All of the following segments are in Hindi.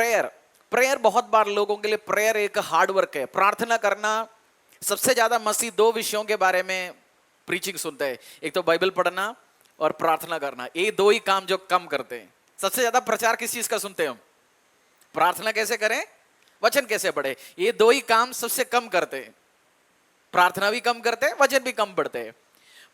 प्रेयर, प्रेयर बहुत बार लोगों के लिए प्रेयर एक हार्ड वर्क है। प्रार्थना करना, सबसे ज्यादा मसीह दो विषयों के बारे में प्रीचिंग सुनते हैं, एक तो बाइबल पढ़ना और प्रार्थना करना। ये दो ही काम जो कम करते हैं। सबसे ज्यादा प्रचार किस चीज का सुनते हैं हम? प्रार्थना कैसे करें, वचन कैसे पढ़े, ये दो ही काम सबसे कम करते हैं। प्रार्थना भी कम करते हैं, वचन भी कम पढ़ते हैं।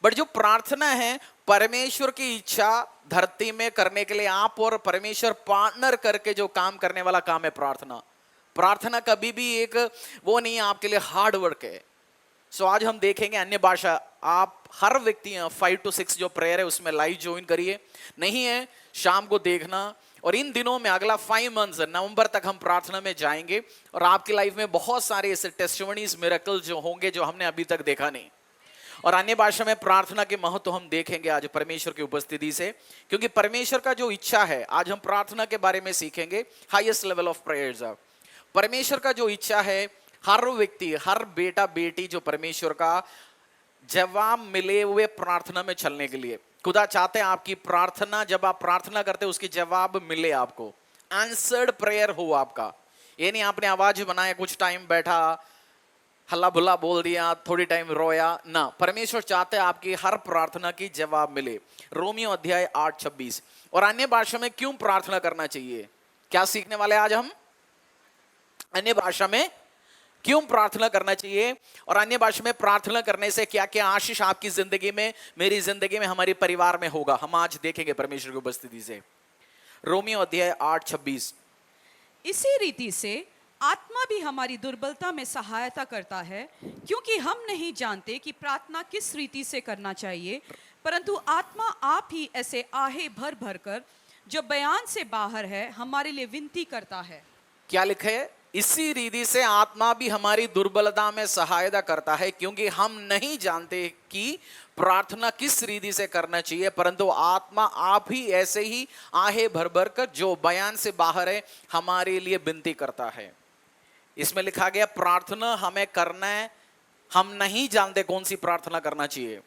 बट जो प्रार्थना है, परमेश्वर की इच्छा धरती में करने के लिए आप और परमेश्वर पार्टनर करके जो काम करने वाला काम है प्रार्थना। प्रार्थना कभी भी एक वो नहीं है आपके लिए हार्ड वर्क है। सो आज हम देखेंगे अन्य भाषा। आप हर व्यक्ति 5 to 6 जो प्रेयर है उसमें लाइव ज्वाइन करिए, नहीं है शाम को देखना। और इन दिनों में अगला 5 मंथ्स नवंबर तक हम प्रार्थना में जाएंगे और आपकी लाइफ में बहुत सारे ऐसे टेस्टिमनीज, मिरेकल जो होंगे जो हमने अभी तक देखा नहीं। और अन्य भाषा में प्रार्थना के महत्व हम देखेंगे आज परमेश्वर की उपस्थिति से, क्योंकि परमेश्वर का जो इच्छा है, आज हम प्रार्थना के बारे में सीखेंगे। हाईएस्ट लेवल ऑफ प्रेयर्स, परमेश्वर का जो इच्छा है, हर व्यक्ति, हर बेटा बेटी जो परमेश्वर का जवाब मिले हुए प्रार्थना में चलने के लिए। खुदा चाहते हैं आपकी प्रार्थना, जब आप प्रार्थना करते हैं उसकी जवाब मिले आपको, आंसर्ड प्रेयर हो आपका। ये नहीं आपने आवाज बनाया, कुछ टाइम बैठा, हल्ला भुल्ला बोल दिया, थोड़ी टाइम रोया ना। परमेश्वर चाहते हैं आपकी हर प्रार्थना की जवाब मिले। रोमियो अध्याय 8:26। और अन्य भाषा में क्यों प्रार्थना करना चाहिए, क्या सीखने वाले आज हम? अन्य भाषा में क्यों प्रार्थना करना चाहिए और अन्य भाषा में प्रार्थना करने से क्या क्या आशीष आपकी जिंदगी में, मेरी जिंदगी में, हमारे परिवार में होगा, हम आज देखेंगे परमेश्वर की उपस्थिति से। रोमियो अध्याय 8:26। इसी रीति से आत्मा भी हमारी दुर्बलता में सहायता करता है, क्योंकि हम नहीं जानते कि प्रार्थना किस रीति से करना चाहिए, परंतु आत्मा आप ही ऐसे आहे भर भर कर जो बयान से बाहर है हमारे लिए विनती करता है। क्या लिखा है? इसी रीति से आत्मा भी हमारी दुर्बलता में सहायता करता है, क्योंकि हम नहीं जानते कि प्रार्थना किस रीति से करना चाहिए, परंतु आत्मा आप ही ऐसे ही आहे भर भर कर जो बयान से बाहर है हमारे लिए विनती करता है। इसमें लिखा गया प्रार्थना हमें करना है, हम नहीं जानते कौन सी प्रार्थना करना चाहिए।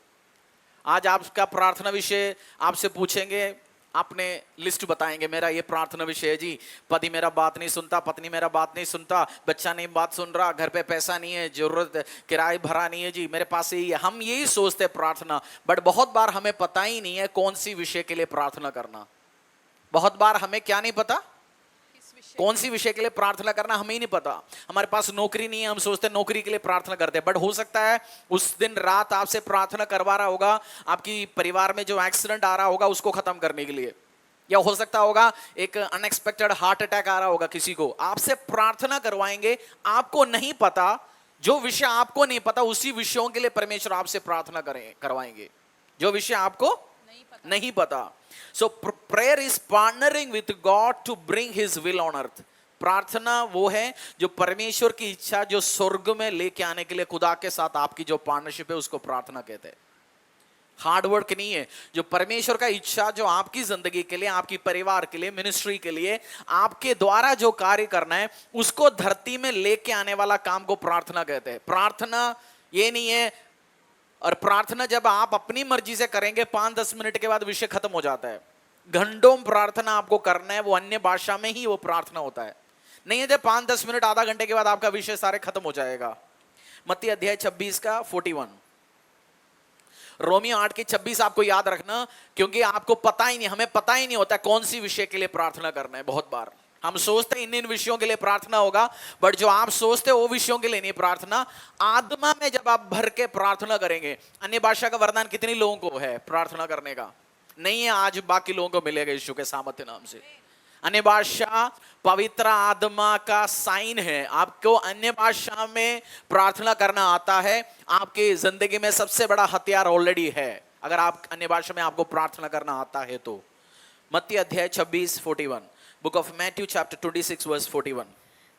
आज आपका प्रार्थना विषय आपसे पूछेंगे, आपने लिस्ट बताएंगे, मेरा ये प्रार्थना विषय है जी, पति मेरा बात नहीं सुनता, पत्नी मेरा बात नहीं सुनता, बच्चा नहीं बात सुन रहा, घर पे पैसा नहीं है, जरूरत किराए भरा नहीं है जी, मेरे पास यही है। हम यही सोचते हैं प्रार्थना, बट बहुत बार हमें पता ही नहीं है कौन सी विषय के लिए प्रार्थना करना। बहुत बार हमें क्या नहीं पता, कौन सी विषय के लिए प्रार्थना करना हमें ही नहीं पता। हमारे पास नौकरी नहीं है, हम सोचते हैं नौकरी के लिए प्रार्थना करते हैं, बट हो सकता है उस दिन रात आपसे प्रार्थना करवा रहा होगा आपकी परिवार में जो एक्सीडेंट आ रहा होगा उसको खत्म करने के लिए, या हो सकता होगा एक अनएक्सपेक्टेड हार्ट अटैक आ रहा होगा किसी को, आपसे प्रार्थना करवाएंगे। आपको नहीं पता, जो विषय आपको नहीं पता उसी विषयों के लिए परमेश्वर आपसे प्रार्थना करवाएंगे, जो विषय आपको नहीं पता। So prayer is partnering with God to bring His will on earth. प्रार्थना वो है जो परमेश्वर की इच्छा जो स्वर्ग में लेके आने के लिए खुदा के साथ आपकी जो पार्टनरशिप है उसको प्रार्थना कहते हैं। हार्ड वर्क नहीं है, जो परमेश्वर का इच्छा जो आपकी जिंदगी के लिए, आपकी परिवार के लिए, मिनिस्ट्री के लिए, आपके द्वारा जो कार्य करना है उसको धरती में लेके आने वाला काम को प्रार्थना कहते हैं। प्रार्थना ये नहीं है, और प्रार्थना जब आप अपनी मर्जी से करेंगे 5-10 मिनट के बाद विषय खत्म हो जाता है। घंटों प्रार्थना आपको करना है, वो अन्य भाषा में ही वो प्रार्थना होता है। नहीं है जब 5-10 मिनट, आधा घंटे के बाद आपका विषय सारे खत्म हो जाएगा। मत्ती अध्याय 26 का 41, रोमियो 8 के 26 आपको याद रखना, क्योंकि आपको पता ही नहीं, हमें पता ही नहीं होता कौन सी विषय के लिए प्रार्थना करना है। बहुत बार हम सोचते हैं इन विषयों के लिए प्रार्थना होगा, बट जो आप सोचते हो वो विषयों के लिए नहीं प्रार्थना। आत्मा में जब आप भर के प्रार्थना करेंगे, अन्य भाषा का वरदान कितनी लोगों को है प्रार्थना करने का? नहीं है, आज बाकी लोगों को मिलेगा यीशु के सामर्थ्य नाम से। अन्य भाषा पवित्र आत्मा का साइन है। आपको अन्य भाषा में प्रार्थना करना आता है, आपकी जिंदगी में सबसे बड़ा हथियार ऑलरेडी है, अगर आप अन्य भाषा में आपको प्रार्थना करना आता है तो। मत्ती अध्याय 26:41, book of Matthew chapter 26 verse 41।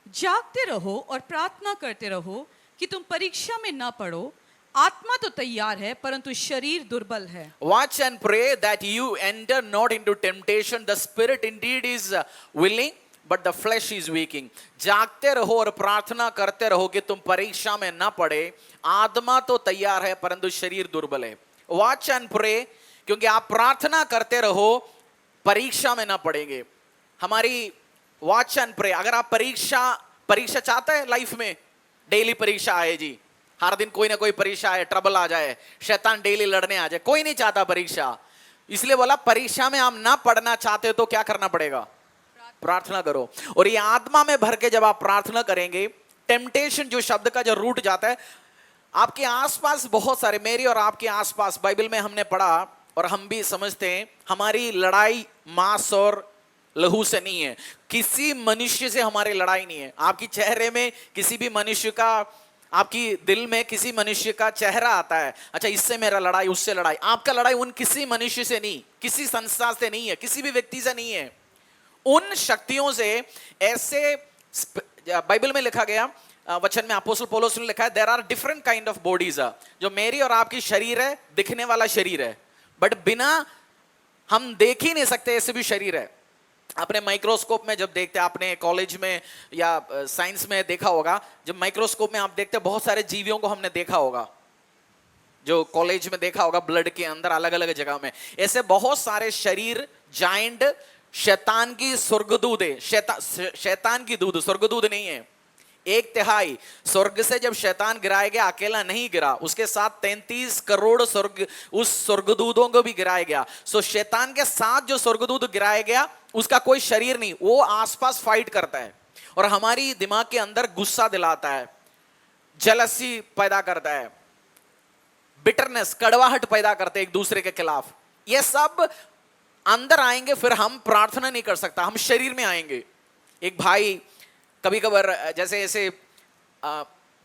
जागते रहो और प्रार्थना करते रहो कि तुम परीक्षा में न पड़ो। आत्मा तो तैयार है परंतु शरीर दुर्बल है। Watch and pray that you enter not into temptation. The spirit indeed is willing, but the flesh is weak. जागते रहो और प्रार्थना करते रहो कि तुम परीक्षा में न पड़े। आत्मा तो तैयार है परंतु शरीर दुर्बल है। Watch and pray, क्योंकि आप प्रार्थना करते रहो, परीक्षा में न पड़ेंगे। हमारी वॉच एंड प्रे। अगर आप परीक्षा चाहते हैं लाइफ में, डेली परीक्षा आए जी, हर दिन कोई ना कोई परीक्षा आए, ट्रबल आ जाए, शैतान डेली लड़ने आ जाए, कोई नहीं चाहता परीक्षा। इसलिए बोला परीक्षा में आप ना पढ़ना चाहते तो क्या करना पड़ेगा? प्रार्थना करो। और ये आत्मा में भर के जब आप प्रार्थना करेंगे, टेम्पटेशन जो शब्द का जो रूट जाता है, आपके आसपास बहुत सारे, मेरी और आपके आसपास बाइबल में हमने पढ़ा और हम भी समझते हैं, हमारी लड़ाई मांस और लहू से नहीं है। किसी मनुष्य से हमारी लड़ाई नहीं है। आपकी चेहरे में किसी भी मनुष्य का, आपकी दिल में किसी मनुष्य का चेहरा आता है, अच्छा इससे मेरा लड़ाई, उससे लड़ाई। आपका लड़ाई उन किसी मनुष्य से नहीं, किसी संस्था से नहीं है, किसी भी व्यक्ति से नहीं है, उन शक्तियों से। ऐसे बाइबल में लिखा गया, वचन में अपोस्तल पौलुस ने लिखा है, there are different kind of bodies. जो मेरी और आपकी शरीर है, दिखने वाला शरीर है, बट बिना हम देख ही नहीं सकते ऐसे भी शरीर है। अपने माइक्रोस्कोप में जब देखते हैं, आपने कॉलेज में या साइंस में देखा होगा, जब माइक्रोस्कोप में आप देखते हैं, बहुत सारे जीवियों को हमने देखा होगा, जो कॉलेज में देखा होगा, ब्लड के अंदर अलग अलग जगह में ऐसे बहुत सारे शरीर, जाइंट, शैतान की स्वर्गदूत है। शैतान की दूध, स्वर्गदूत नहीं है। 1/3 स्वर्ग से जब शैतान गिराया गया, अकेला नहीं गिरा, उसके साथ 33 करोड़ स्वर्ग, उस स्वर्गदूतों को भी गिराया गया। सो शैतान के साथ जो स्वर्गदूत गिराया गया, उसका कोई शरीर नहीं, वो आसपास फाइट करता है और हमारी दिमाग के अंदर गुस्सा दिलाता है, जलसी पैदा करता है, बिटरनेस, कड़वाहट पैदा करते हैं एक दूसरे के खिलाफ। ये सब अंदर आएंगे, फिर हम प्रार्थना नहीं कर सकता, हम शरीर में आएंगे। एक भाई कभी कभार जैसे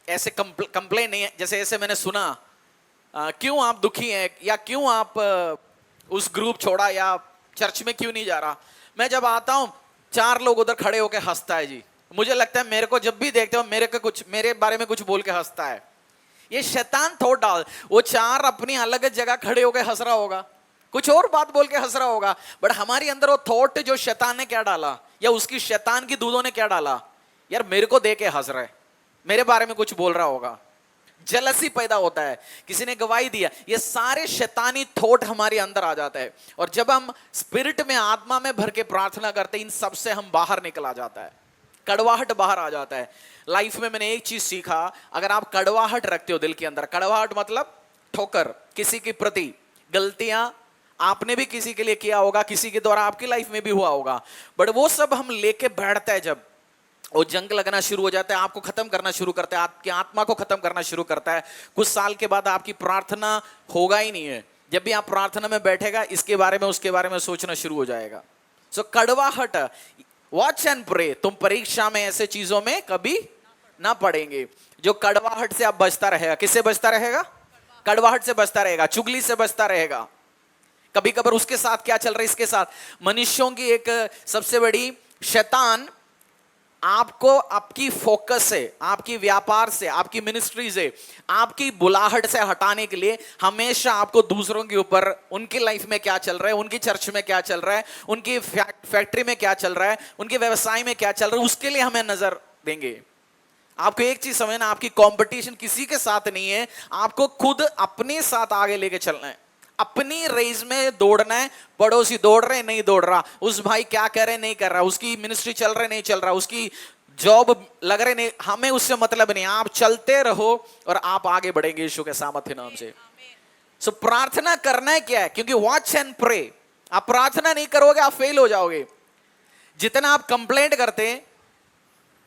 ऐसे कंप्लेन नहीं है, जैसे ऐसे मैंने सुना, क्यों आप दुखी हैं, या क्यों आप उस ग्रुप छोड़ा, या चर्च में क्यों नहीं जा रहा। मैं जब आता हूं, 4 लोग उधर खड़े होकर हंसता है जी। मुझे लगता है मेरे को जब भी देखते हो मेरे बारे में कुछ बोल के हंसता है। ये शैतान थोड़ा डाल, वो 4 अपनी अलग जगह खड़े होकर हंस रहा होगा, कुछ और बात बोल के हंस रहा होगा, बट हमारी अंदर वो थॉट जो शैतान ने क्या डाला, या उसकी शैतान की दूधों ने क्या डाला, यार मेरे को देख के हंस रहा है, मेरे बारे में कुछ बोल रहा होगा, जलसी पैदा होता है, किसी ने गवाही दिया। ये सारे शैतानी थॉट हमारे अंदर आ जाता है, और जब हम स्पिरिट में, आत्मा में भर के प्रार्थना करते हैं, इन सब से हम बाहर निकल आ जाता है, कड़वाहट बाहर आ जाता है। लाइफ में मैंने एक चीज सीखा, अगर आप कड़वाहट रखते हो दिल के अंदर, कड़वाहट मतलब ठोकर, किसी के प्रति गलतियां आपने भी किसी के लिए किया होगा, किसी के द्वारा आपकी लाइफ में भी हुआ होगा, बट वो सब हम लेके बैठते हैं, जब वो जंग लगना शुरू हो जाता है, आपको खत्म करना शुरू करता है, आपकी आत्मा को खत्म करना शुरू करता है, कुछ साल के बाद आपकी प्रार्थना होगा ही नहीं है। जब भी आप प्रार्थना में बैठेगा, इसके बारे में उसके बारे में सोचना शुरू हो जाएगा। सो कड़वाहट, वॉच एंड प्रे, तुम परीक्षा में ऐसे चीजों में कभी ना पड़ेंगे। जो कड़वाहट से आप बचता रहेगा, किससे बचता रहेगा? कड़वाहट से बचता रहेगा, चुगली से बचता रहेगा। कभी कभार उसके साथ क्या चल रहा है, इसके साथ। मनुष्यों की एक सबसे बड़ी शैतान आपको आपकी फोकस से, आपकी व्यापार से, आपकी मिनिस्ट्री से, आपकी बुलाहट से हटाने के लिए हमेशा आपको दूसरों के ऊपर, उनकी लाइफ में क्या चल रहा है, उनकी चर्च में क्या चल रहा है, उनकी फैक्ट्री में क्या चल रहा है, उनके व्यवसाय में क्या चल रहा है, उसके लिए हमें नजर देंगे। आपको एक चीज समझना, आपकी कंपटीशन किसी के साथ नहीं है, आपको खुद अपने साथ आगे लेके चलना है, अपनी रेस में दौड़ना है। पड़ोसी दौड़ रहे नहीं दौड़ रहा, उस भाई क्या कर रहे नहीं कर रहा, उसकी मिनिस्ट्री चल रहे नहीं चल रहा, उसकी जॉब लग रहे नहीं, हमें उससे मतलब नहीं। आप चलते रहो और आप आगे बढ़ेंगे यीशु के सामर्थ्य नाम से। सो प्रार्थना करना है क्या है, क्योंकि वॉच एंड प्रे, आप प्रार्थना नहीं करोगे आप फेल हो जाओगे। जितना आप कंप्लेंट करते हैं,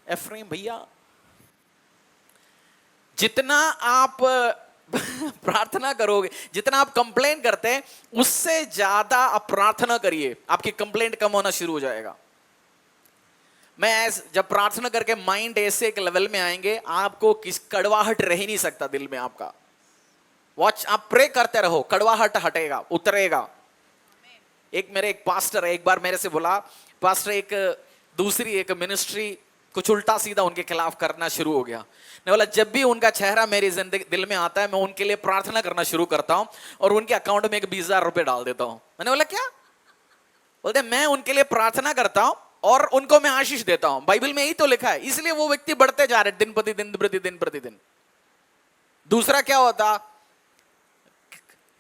एफ्रेम भैया, जितना आप प्रार्थना करोगे, जितना आप कंप्लेंट करते हैं, उससे ज्यादा आप प्रार्थना करिए, आपकी कंप्लेंट कम होना शुरू हो जाएगा। मैं जब प्रार्थना करके माइंड ऐसे एक लेवल में आएंगे, आपको किस कड़वाहट रह ही नहीं सकता दिल में आपका। वॉच, आप प्रे करते रहो, कड़वाहट हटेगा, उतरेगा। एक पास्टर है, एक बार मेरे से बोला, पास्टर एक दूसरी एक मिनिस्ट्री कुछ उल्टा सीधा उनके खिलाफ करना शुरू हो गया। मैं बोला, जब भी उनका चेहरा मेरी जिंदगी दिल में आता है, मैं उनके लिए प्रार्थना करना शुरू करता हूं और उनके अकाउंट में 20,000 रुपए डाल देता हूं। मैंने बोला क्या? बोलते मैं उनके लिए प्रार्थना करता हूं और उनको मैं आशीष देता हूं, बाइबल में यही तो लिखा है। इसलिए वो व्यक्ति बढ़ते जा रहे दिन प्रतिदिन। दूसरा क्या होता,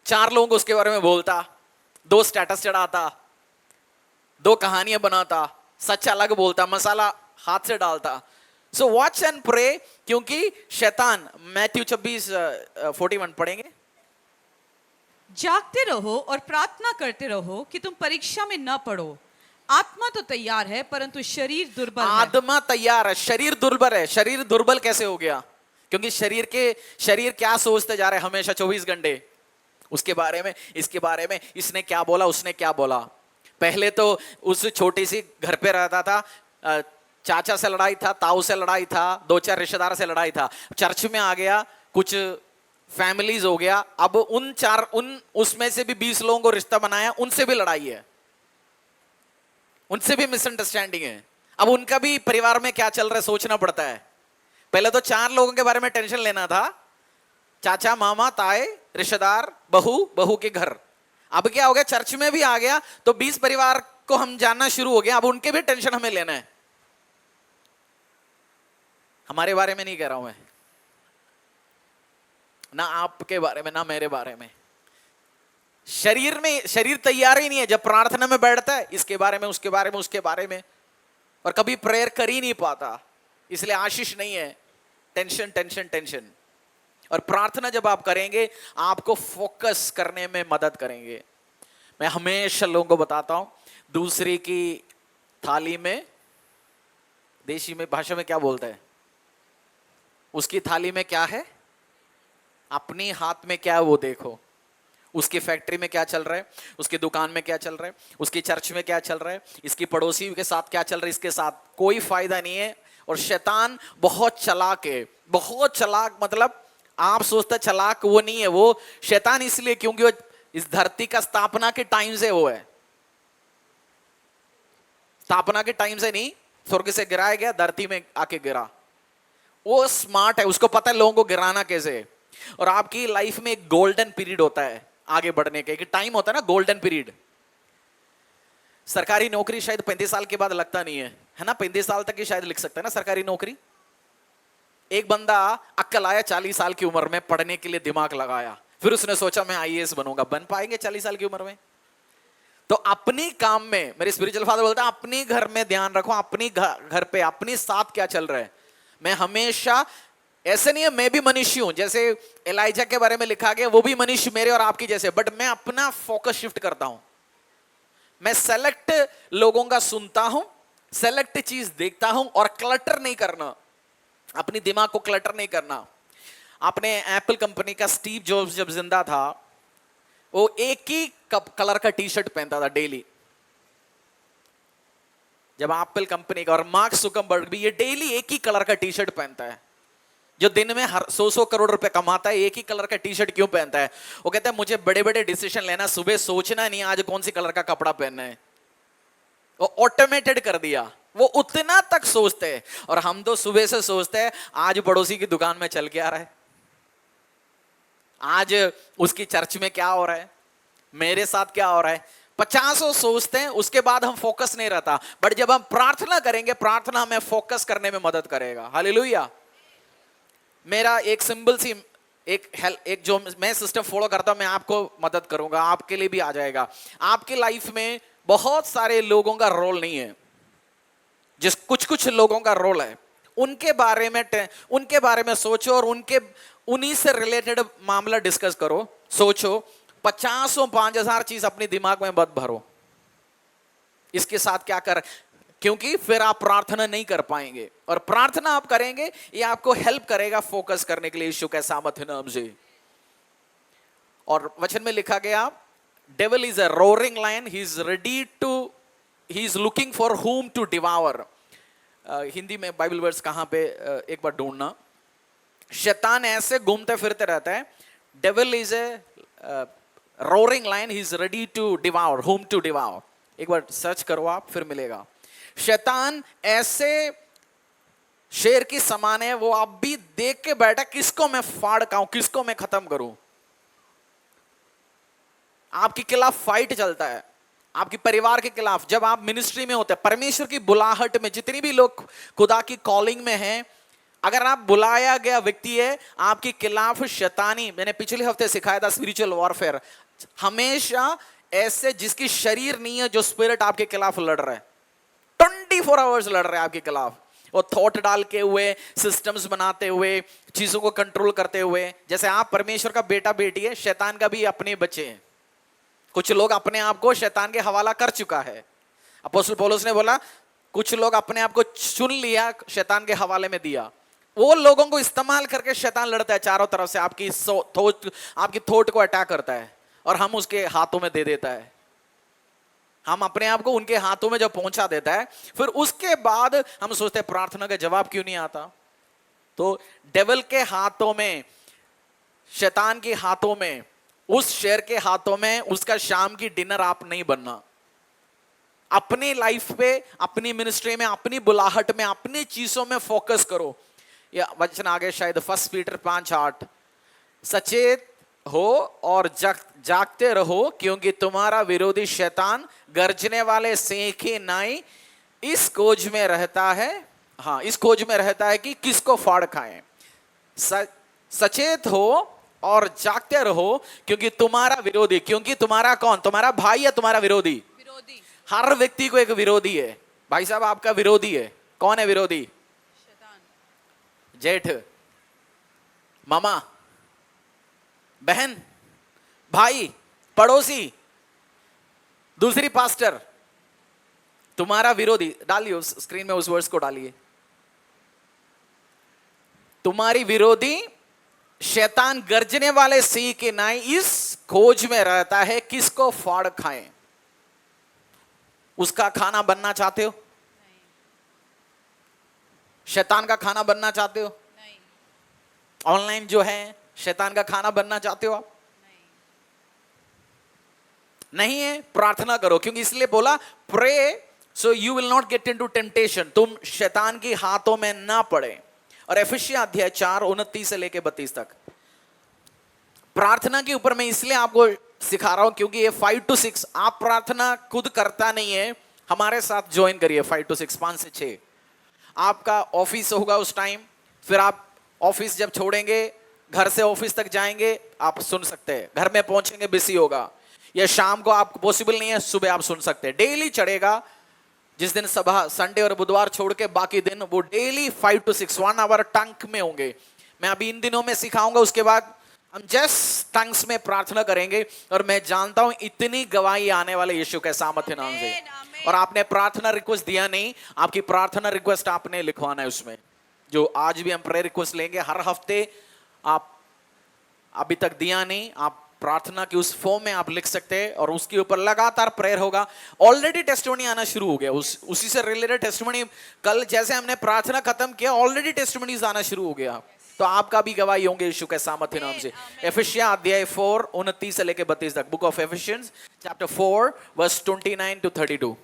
4 लोगों को उसके बारे में बोलता, 2 स्टेटस चढ़ाता, 2 कहानियां बनाता, सच अलग बोलता, मसाला हाथ से डालता। सो वॉच एंड प्रे, क्योंकि शैतान, मैथ्यू 26:41 पढ़ेंगे। जागते रहो और प्रार्थना करते रहो कि तुम परीक्षा में न पड़ो। आत्मा तो तैयार है परंतु शरीर दुर्बल है। आत्मा तैयार है, शरीर दुर्बल है। शरीर दुर्बल कैसे हो गया? क्योंकि शरीर क्या सोचते जा रहे हैं हमेशा 24 घंटे, उसके बारे में, इसके बारे में, इसने क्या बोला, उसने क्या बोला। पहले तो उस छोटी सी घर पे रहता था, चाचा से लड़ाई था, ताऊ से लड़ाई था, 2-4 रिश्तेदार से लड़ाई था। चर्च में आ गया, कुछ फैमिलीज हो गया, अब उसमें से भी 20 लोगों को रिश्ता बनाया, उनसे भी लड़ाई है, उनसे भी मिसअंडरस्टैंडिंग है। अब उनका भी परिवार में क्या चल रहा है सोचना पड़ता है। पहले तो 4 लोगों के बारे में टेंशन लेना था, चाचा, मामा, ताए, रिश्तेदार, बहू के घर। अब क्या हो गया, चर्च में भी आ गया तो 20 परिवार को हम जानना शुरू हो गया, अब उनके भी टेंशन हमें लेना है। हमारे बारे में नहीं कह रहा हूं मैं, ना आपके बारे में, ना मेरे बारे में। शरीर तैयार ही नहीं है जब प्रार्थना में बैठता है, इसके बारे में, उसके बारे में, उसके बारे में, और कभी प्रेयर कर ही नहीं पाता, इसलिए आशीष नहीं है। Tension tension tension. और प्रार्थना जब आप करेंगे आपको फोकस करने में मदद करेंगे। मैं हमेशा लोगों को बताता हूं, दूसरे की थाली में, देशी में भाषा में क्या बोलता है, उसकी थाली में क्या है, अपनी हाथ में क्या है वो देखो। उसकी फैक्ट्री में क्या चल रहा है, उसकी दुकान में क्या चल रहा है, उसकी चर्च में क्या चल रहा है, इसकी पड़ोसी के साथ क्या चल रहा है, इसके साथ कोई फायदा नहीं है। और शैतान बहुत चालाक है, बहुत चालाक। मतलब आप सोचते चालाक वो नहीं है, वो शैतान इसलिए क्योंकि वो इस धरती का स्थापना के टाइम से वो है, स्थापना के टाइम से नहीं, स्वर्ग से गिराया गया, धरती में आके गिरा। वो स्मार्ट है, उसको पता है लोगों को गिराना कैसे। और आपकी लाइफ में एक गोल्डन पीरियड होता है आगे बढ़ने का, एक टाइम होता है ना, गोल्डन पीरियड। सरकारी नौकरी शायद 35 साल के बाद लगता नहीं है ना, 35 साल तक ही शायद लिख सकता है ना सरकारी नौकरी। एक बंदा अक्ल आया 40 साल की उम्र में, पढ़ने के लिए दिमाग लगाया, फिर उसने सोचा मैं IAS बनूंगा। बन पाएंगे 40 साल की उम्र में? तो अपनी काम में, मेरे स्पिरिचुअल फादर बोलता है अपनी घर में ध्यान रखो, अपनी घर पे अपने साथ क्या चल रहा है। मैं हमेशा, ऐसे नहीं है मैं भी मनुष्य हूं, जैसे एलाइजा के बारे में लिखा गया वो भी मनुष्य मेरे और आपकी जैसे, बट मैं अपना फोकस शिफ्ट करता हूं। मैं सेलेक्ट लोगों का सुनता हूं, सेलेक्ट चीज देखता हूं, और क्लटर नहीं करना, अपनी दिमाग को क्लटर नहीं करना। आपने एप्पल कंपनी का स्टीव जॉब्स जब जिंदा था, वो एक ही कलर का टी-शर्ट पहनता था डेली। जब एप्पल कंपनी का, और मार्क जुकरबर्ग भी, ये डेली एक ही कलर का टी-शर्ट पहनता है। जो दिन में 100 करोड़ रुपए कमाता है, एक ही कलर का टी-शर्ट क्यों पहनता है? वो कहता है मुझे बड़े बड़े डिसीजन लेना, सुबह सोचना नहीं आज कौन सी कलर का कपड़ा पहनना है, वो ऑटोमेटेड कर दिया। वो उतना तक सोचते हैं, और हम तो सुबह से सोचते हैं आज पड़ोसी की दुकान में चल के आ रहा है, आज उसकी चर्च में क्या हो रहा है, मेरे साथ क्या हो रहा है। 50 सोचते हैं, उसके बाद हम फोकस नहीं रहता। बट जब हम प्रार्थना करेंगे, प्रार्थना हमें फोकस करने में मदद करेगा। हालेलुया। मेरा एक सिंबल सी, एक जो मैं सिस्टम फॉलो करता हूं, मैं आपको मदद करूंगा, आपके लिए भी आ जाएगा। आपके लाइफ में बहुत सारे लोगों का रोल नहीं है, जिस कुछ लोगों का रोल है, उनके बारे में सोचो, और उन्हीं से रिलेटेड मामला डिस्कस करो, सोचो। 50,000 चीज अपने दिमाग में मत भरो, इसके साथ क्या कर, क्योंकि फिर आप प्रार्थना नहीं कर पाएंगे। और प्रार्थना आप करेंगे, ये आपको हेल्प करेगा फोकस करने के लिए, यीशु के सामर्थ्य नाम से। और वचन में लिखा गया, devil is a roaring lion, he is looking for whom to devour. Hindi में बाइबल वर्ड्स कहां पे, एक बार ढूंढना। शैतान ऐसे घूमते फिरते रहता है, devil is a roaring lion, he is ready to devour, whom to devour. एक बार सर्च करो आप, फिर मिलेगा। शैतान ऐसे शेर की समान है, वो अब भी देख के बैठा किसको मैं फाड़ खाऊं, किसको मैं खत्म करूं। आपके खिलाफ फाइट चलता है, आपके परिवार के खिलाफ। जब आप मिनिस्ट्री में होते हैं, परमेश्वर की बुलाहट में, जितनी भी लोग खुदा की कॉलिंग में हैं, अगर आप बुलाया गया व्यक्ति है, आपके खिलाफ शैतानी, मैंने पिछले हफ्ते सिखाया था स्पिरिचुअल वॉरफेयर, हमेशा ऐसे जिसकी शरीर नहीं है, जो स्पिरिट आपके खिलाफ लड़ रहा है, 24 आवर्स लड़ रहे हैं आपके खिलाफ, वो थॉट डाल के हुए, सिस्टम्स बनाते हुए, चीजों को कंट्रोल करते हुए। जैसे आप परमेश्वर का बेटा बेटी है, शैतान का भी अपने बच्चे हैं। कुछ लोग अपने आप को शैतान के हवाला कर चुका है। अपोस्तल पौलुस ने बोला कुछ लोग अपने आप को चुन लिया, शैतान के हवाले में दिया। वो लोगों को इस्तेमाल करके शैतान लड़ता है चारों तरफ से, आपकी थॉट को अटैक करता है और हम उसके हाथों में दे देता है। हम अपने आप को उनके हाथों में जब पहुंचा देता है, फिर उसके बाद हम सोचते हैं प्रार्थना का जवाब क्यों नहीं आता। तो डेविल के हाथों में, शैतान के हाथों में, उस शेर के हाथों में उसका शाम की डिनर आप नहीं बनना। अपनी लाइफ पे, अपनी मिनिस्ट्री में, अपनी बुलाहट में, अपनी चीजों में फोकस करो। यह वचन आगे शायद 1 पीटर 5:8, सचेत हो और जागते रहो, क्योंकि तुम्हारा विरोधी शैतान गर्जने वाले सिंह की नाई इस खोज में रहता है। हाँ, इस खोज में रहता है कि किसको फाड़ खाए। सचेत हो और जागते रहो, क्योंकि तुम्हारा विरोधी, क्योंकि तुम्हारा कौन, तुम्हारा भाई या तुम्हारा विरोधी? विरोधी। हर व्यक्ति को एक विरोधी है। भाई साहब आपका विरोधी है, कौन है विरोधी? शैतान। जेठ, मामा, बहन, भाई, पड़ोसी, दूसरी पास्टर, तुम्हारा विरोधी। डालिए उस स्क्रीन में, उस वर्ड्स को डालिए। तुम्हारी विरोधी शैतान गर्जने वाले सिंह के नाई इस खोज में रहता है किसको फाड़ खाए। उसका खाना बनना चाहते हो? नहीं। शैतान का खाना बनना चाहते हो? नहीं। ऑनलाइन जो है शैतान का खाना बनना चाहते हो आप? नहीं है। प्रार्थना करो, क्योंकि इसलिए बोला pray so you will not get into temptation, तुम शैतान के हाथों में ना पड़े। और एफिसियां अध्याय 4:29 से लेके 32 तक प्रार्थना के ऊपर मैं इसलिए आपको सिखा रहा हूं, क्योंकि ये 5 to 6 आप प्रार्थना खुद करता नहीं है, हमारे साथ ज्वाइन करिए। 5 to 6, 5 से 6 आपका ऑफिस होगा उस टाइम, फिर आप ऑफिस जब छोड़ेंगे, घर से ऑफिस तक जाएंगे, आप सुन सकते हैं। घर में पहुंचेंगे, बिजी होगा, या शाम को आपको पॉसिबल नहीं है, सुबह आप सुन सकते हैं। डेली चढ़ेगा। जिस दिन सभा संडे और बुधवार छोड़ के बाकी दिन वो डेली 5 to 6 1 आवर टंक में होंगे। मैं अभी इन दिनों में सिखाऊंगा, उसके बाद हम जस्ट टंग्स में प्रार्थना करेंगे। और मैं जानता हूं इतनी गवाही आने वाले यीशु के सामर्थ्य नाम से। और आपने प्रार्थना रिक्वेस्ट दिया नहीं, आपकी प्रार्थना रिक्वेस्ट आपने लिखवाना है उसमें। जो आज भी हम प्रेयर रिक्वेस्ट लेंगे हर हफ्ते, आप अभी तक दिया नहीं, आप प्रार्थना की उस फॉर्म में आप लिख सकते हैं और उसके ऊपर लगातार प्रेयर होगा। ऑलरेडी टेस्टिमनी आना शुरू हो गया, उसी से रिलेटेड टेस्टिमनी। कल जैसे हमने प्रार्थना खत्म किया, ऑलरेडी टेस्टिमनीज आना शुरू हो गया। तो आपका भी गवाही होंगे यीशु के सामर्थ्य नाम से। एफिसियां अध्याय 4:29 से लेकर 32 तक, book of Ephesians chapter 4 verse 29 to 32।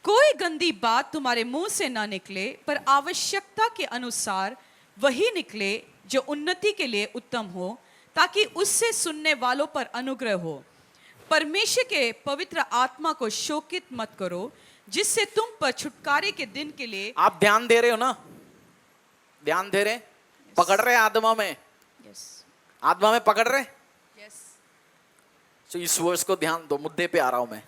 कोई गंदी बात तुम्हारे मुंह से ना निकले, पर आवश्यकता के अनुसार वही निकले जो उन्नति के लिए उत्तम हो, ताकि उससे सुनने वालों पर अनुग्रह हो। परमेश्वर के पवित्र आत्मा को शोकित मत करो, जिससे तुम पर छुटकारे के दिन के लिए। आप ध्यान दे रहे हो ना? ध्यान दे रहे? पकड़ रहे आत्मा में? आत्मा में पकड़ रहे? तो इस वर्ष को ध्यान दो, मुद्दे पे आ रहा हूं मैं।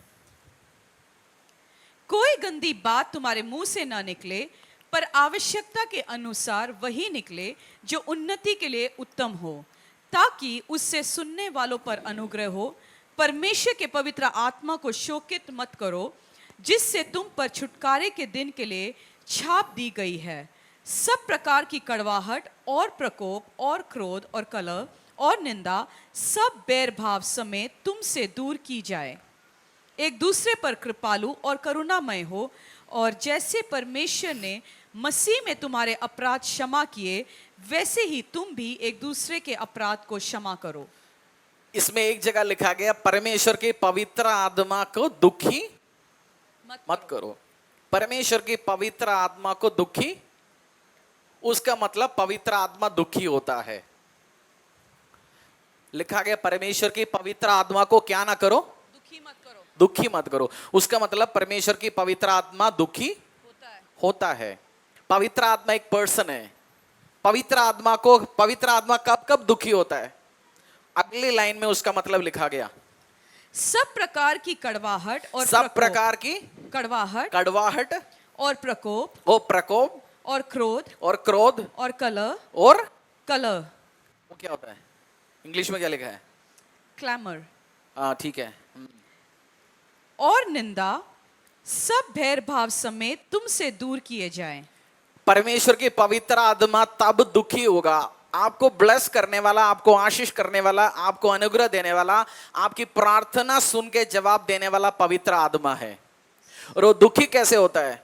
कोई गंदी बात तुम्हारे मुंह से ना निकले, पर आवश्यकता के अनुसार वही निकले जो उन्नति के लिए उत्तम हो, ताकि उससे सुनने वालों पर अनुग्रह हो। परमेश्वर के पवित्र आत्मा को शोकित मत करो, जिससे तुम पर छुटकारे के दिन के लिए छाप दी गई है। सब प्रकार की कड़वाहट और प्रकोप और क्रोध और कलह और निंदा, सब बैर भाव समेत तुमसे दूर की जाए। एक दूसरे पर कृपालु और करुणामय हो, और जैसे परमेश्वर ने मसीह में तुम्हारे अपराध क्षमा किए, वैसे ही तुम भी एक दूसरे के अपराध को क्षमा करो। इसमें एक जगह लिखा गया परमेश्वर के पवित्र आत्मा को दुखी मत करो। परमेश्वर की पवित्र आत्मा को दुखी, उसका मतलब पवित्र आत्मा दुखी होता है। लिखा गया परमेश्वर की पवित्र आत्मा को क्या ना करो? दुखी मत करो। दुखी मत करो। उसका मतलब परमेश्वर की पवित्र आत्मा दुखी होता है। पवित्र आत्मा एक पर्सन है। पवित्र आत्मा कब कब दुखी होता है? अगली लाइन में उसका मतलब लिखा गया, सब प्रकार की कड़वाहट और सब प्रकोप, प्रकार की कड़वाहट और प्रकोप वो प्रकोप और क्रोध और क्रोध और कलह और कलह वो क्या होता है इंग्लिश में क्या लिखा है क्लैमर हाँ ठीक है और निंदा सब भैर भाव समेत तुमसे दूर किए जाएं। परमेश्वर की पवित्र आत्मा तब दुखी होगा, आपको ब्लेस करने वाला, आपको आशीष करने वाला, आपको अनुग्रह देने वाला, आपकी प्रार्थना सुन के जवाब देने वाला पवित्र आत्मा है। और वो दुखी कैसे होता है?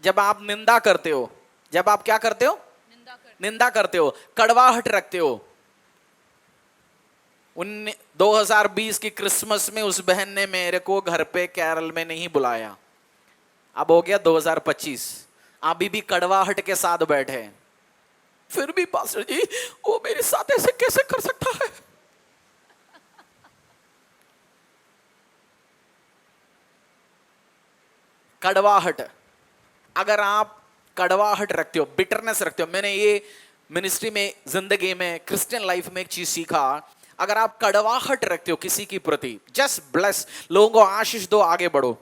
जब आप निंदा करते हो, जब आप क्या करते हो? निंदा करते हो, कड़वाहट रखते हो। 2020 की क्रिसमस में उस बहन ने मेरे को घर पे कैरल में नहीं बुलाया, अब हो गया 2025, अभी भी कड़वाहट के साथ बैठे हैं। फिर भी पास्टर जी वो मेरे साथ ऐसे कैसे कर सकता है? कड़वाहट, अगर आप कड़वाहट रखते हो, बिटरनेस रखते हो, मैंने ये मिनिस्ट्री में, जिंदगी में, क्रिश्चियन लाइफ में एक चीज सीखा, अगर आप कड़वाहट रखते हो किसी के प्रति, जस्ट ब्लेस, लोगों को आशीष दो, आगे बढ़ो,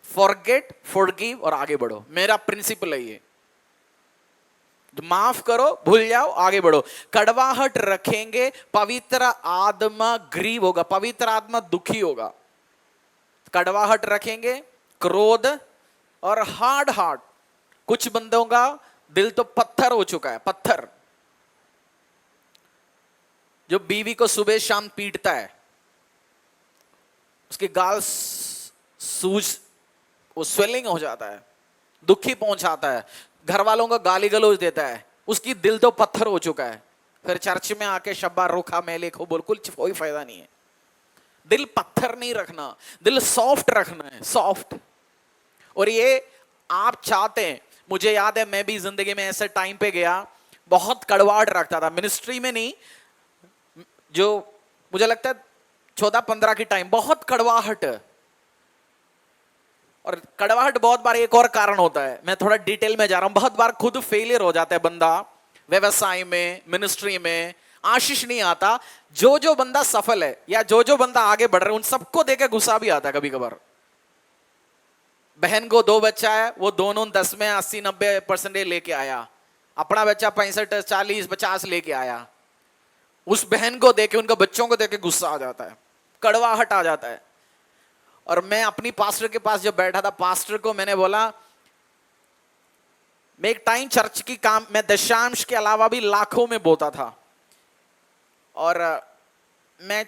फॉरगेट, फॉरगिव और आगे बढ़ो। मेरा प्रिंसिपल है ये, माफ करो, भूल जाओ, आगे बढ़ो। कड़वाहट रखेंगे, पवित्र आत्मा ग्रीव होगा, पवित्र आत्मा दुखी होगा। कड़वाहट रखेंगे, क्रोध और हार्ड हार्ट, कुछ बंदों का दिल तो पत्थर हो चुका है, पत्थर, जो बीवी को सुबह शाम पीटता है, उसके गाल सूज, वो स्वेलिंग हो जाता है, दुखी पहुंचाता है, घर वालों का गाली गलौज देता है, उसकी दिल तो पत्थर हो चुका है। फिर चर्च में आके शब्बा रोखा मेले को बोल, कुछ कोई फायदा नहीं है। दिल पत्थर नहीं रखना, दिल सॉफ्ट रखना है, सॉफ्ट। और ये आप चाहते हैं, मुझे याद है मैं भी जिंदगी में ऐसे टाइम पे गया, बहुत कड़वाहट रखता था, मिनिस्ट्री में नहीं, जो मुझे लगता है 14-15 की टाइम, बहुत कड़वाहट। और कड़वाहट बहुत बार एक और कारण होता है, मैं थोड़ा डिटेल में जा रहा हूं, बहुत बार खुद फेलियर हो जाता है बंदा, व्यवसाय में, मिनिस्ट्री में आशीष नहीं आता। जो जो बंदा सफल है या जो जो बंदा आगे बढ़ रहा है, उन सबको देखे गुस्सा भी आता है कभी कभार। बहन को 2 बच्चा है, वो दोनों 10 में 80-90% लेके आया, अपना बच्चा 65-40-50 लेके आया, उस बहन को देखे, उनके बच्चों को देखे गुस्सा आ जाता है, कड़वाहट आ जाता है। और मैं अपनी पास्टर के पास जब बैठा था, पास्टर को मैंने बोला, मैं एक टाइम चर्च की काम, मैं दशांश के अलावा भी लाखों में बोता था, और मैं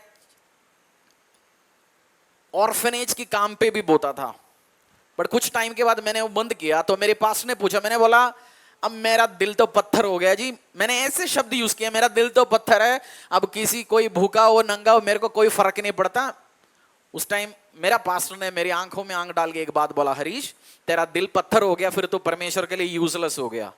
ऑर्फनेज की काम पे भी बोता था, बट कुछ टाइम के बाद मैंने वो बंद किया। तो मेरे पास ने पूछा, मैंने बोला अब मेरा दिल तो पत्थर हो गया जी, मैंने ऐसे शब्द यूज किया, मेरा दिल तो पत्थर है, अब किसी कोई भूखा हो नंगा हो मेरे को कोई फर्क नहीं पड़ता। उस टाइम मेरा पास्टर ने मेरी आंखों में आंख डाल के एक बात बोला, हरीश तेरा दिल पत्थर हो गया, फिर तो परमेश्वर के लिए यूजलेस हो गया।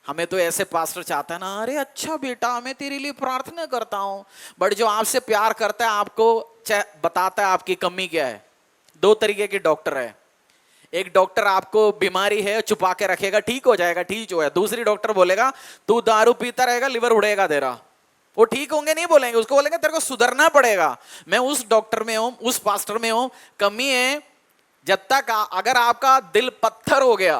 हमें तो ऐसे पास्टर चाहता है ना, अरे अच्छा बेटा मैं तेरे लिए प्रार्थना करता हूं, बट जो आपसे प्यार करता है आपको बताता है आपकी कमी क्या है। 2 तरीके के डॉक्टर है, एक डॉक्टर आपको बीमारी है छुपा के रखेगा, ठीक हो जाएगा, ठीक हो है। दूसरी डॉक्टर बोलेगा तू दारू पीता रहेगा, लिवर उड़ेगा तेरा। वो ठीक होंगे नहीं बोलेंगे, उसको बोलेंगे तेरे को सुधरना पड़ेगा। मैं उस डॉक्टर में हूं, उस पास्टर में हूं, कमी है। जब तक अगर आपका दिल पत्थर हो गया,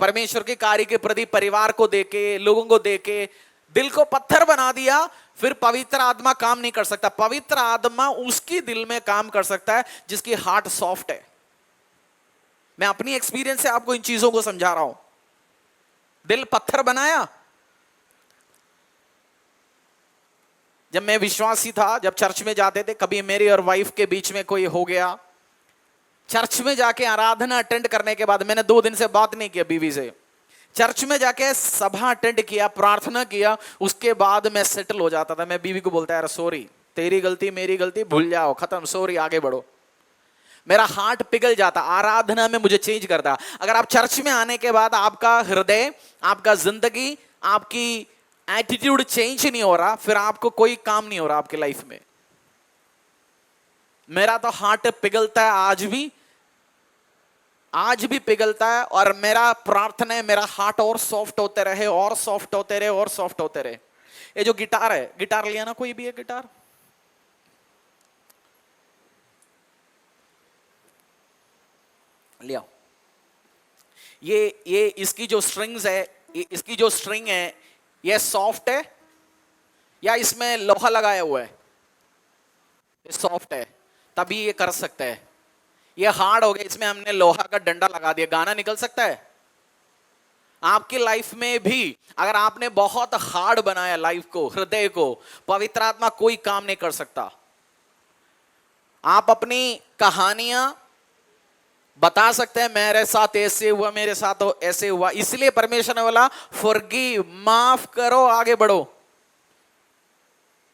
परमेश्वर के कार्य के प्रति, परिवार को देके, लोगों को देके दिल को पत्थर बना दिया, फिर पवित्र आत्मा काम नहीं कर सकता। पवित्र आत्मा उसकी दिल में काम कर सकता है जिसकी हार्ट सॉफ्ट है। मैं अपनी एक्सपीरियंस से आपको इन चीजों को समझा रहा हूं। दिल पत्थर बनाया, जब मैं विश्वासी था, जब चर्च में जाते थे, कभी मेरी और वाइफ के बीच में कोई हो गया, चर्च में जाके आराधना अटेंड करने के बाद, मैंने 2 दिन से बात नहीं किया बीवी से, चर्च में जाके सभा अटेंड किया, प्रार्थना किया, उसके बाद मैं सेटल हो जाता था। मैं बीवी को बोलता यार सॉरी, तेरी गलती मेरी गलती, भूल जाओ, खत्म, सॉरी, आगे बढ़ो। मेरा हार्ट पिघल जाता, आराधना में मुझे चेंज करता। अगर आप चर्च में आने के बाद आपका हृदय, आपका जिंदगी, आपकी एटीट्यूड चेंज नहीं हो रहा, फिर आपको कोई काम नहीं हो रहा आपके लाइफ में। मेरा तो हार्ट पिघलता है, आज भी पिघलता है, और मेरा प्रार्थना है मेरा हार्ट और सॉफ्ट होते रहे, और सॉफ्ट होते रहे, और सॉफ्ट होते रहे। ये जो गिटार है, गिटार लिया ना, कोई भी है गिटार, लिया। ये इसकी जो स्ट्रिंग्स है, इसकी जो स्ट्रिंग है, ये सॉफ्ट है या इसमें लोहा लगाया हुआ है? ये सॉफ्ट है, तभी ये कर सकता है। ये हार्ड हो गया, इसमें हमने लोहा का डंडा लगा दिया, गाना निकल सकता है? आपकी लाइफ में भी अगर आपने बहुत हार्ड बनाया लाइफ को, हृदय को, पवित्र आत्मा कोई काम नहीं कर सकता। आप अपनी कहानियां बता सकते हैं, मेरे साथ ऐसे हुआ, मेरे साथ ऐसे हुआ, इसलिए परमेश्वर ने बोला फॉरगिव, माफ करो, आगे बढ़ो।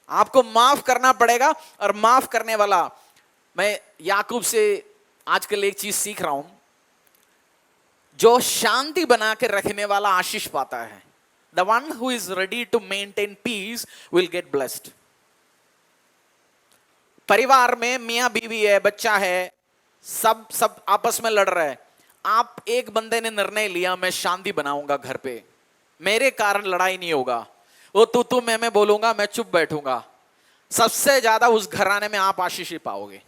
आपको माफ करना पड़ेगा। और माफ करने वाला, मैं याकूब से आजकल एक चीज सीख रहा हूं, जो शांति बना के रखने वाला आशीष पाता है। The one who is ready to maintain peace will get blessed. परिवार में मियां बीवी है, बच्चा है, सब आपस में लड़ रहे हैं। आप एक बंदे ने निर्णय लिया, मैं शांति बनाऊंगा घर पे, मेरे कारण लड़ाई नहीं होगा, वो तू मैं बोलूंगा, मैं चुप बैठूंगा। सबसे ज्यादा उस घराने में आप आशीष ही पाओगे।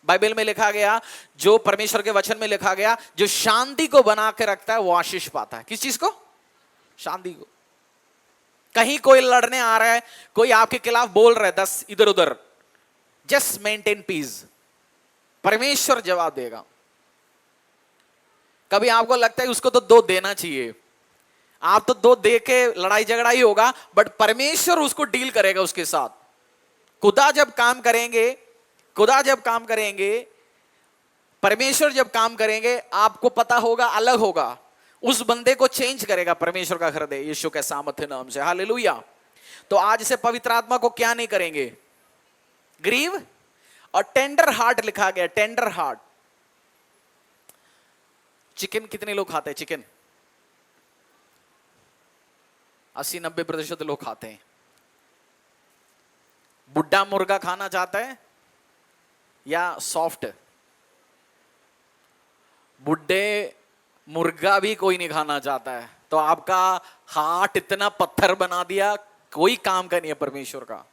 बाइबल में लिखा गया, जो परमेश्वर के वचन में लिखा गया, जो शांति को बना के रखता है वो आशीष पाता है। किस चीज को? शांति को। कहीं कोई लड़ने आ रहा है, कोई आपके खिलाफ बोल रहा है 10 इधर उधर, जस्ट मेंटेन पीस, परमेश्वर जवाब देगा। कभी आपको लगता है उसको तो 2 देना चाहिए, आप तो 2 दे के लड़ाई झगड़ा ही होगा, बट परमेश्वर उसको डील करेगा उसके साथ। खुदा जब काम करेंगे, परमेश्वर जब काम करेंगे, आपको पता होगा, अलग होगा, उस बंदे को चेंज करेगा परमेश्वर का हृदय, यीशु के सामर्थ्य नाम से। हालेलुया। तो आज से पवित्र आत्मा को क्या नहीं करेंगे? ग्रीव और टेंडर हार्ट लिखा गया, टेंडर हार्ट। चिकन कितने लोग खाते हैं? चिकन 80-90% लोग खाते हैं। बुड्ढा मुर्गा खाना चाहता है या सॉफ्ट? बुड्ढे मुर्गा भी कोई नहीं खाना चाहता है। तो आपका हार्ट इतना पत्थर बना दिया, कोई काम का नहीं है परमेश्वर का।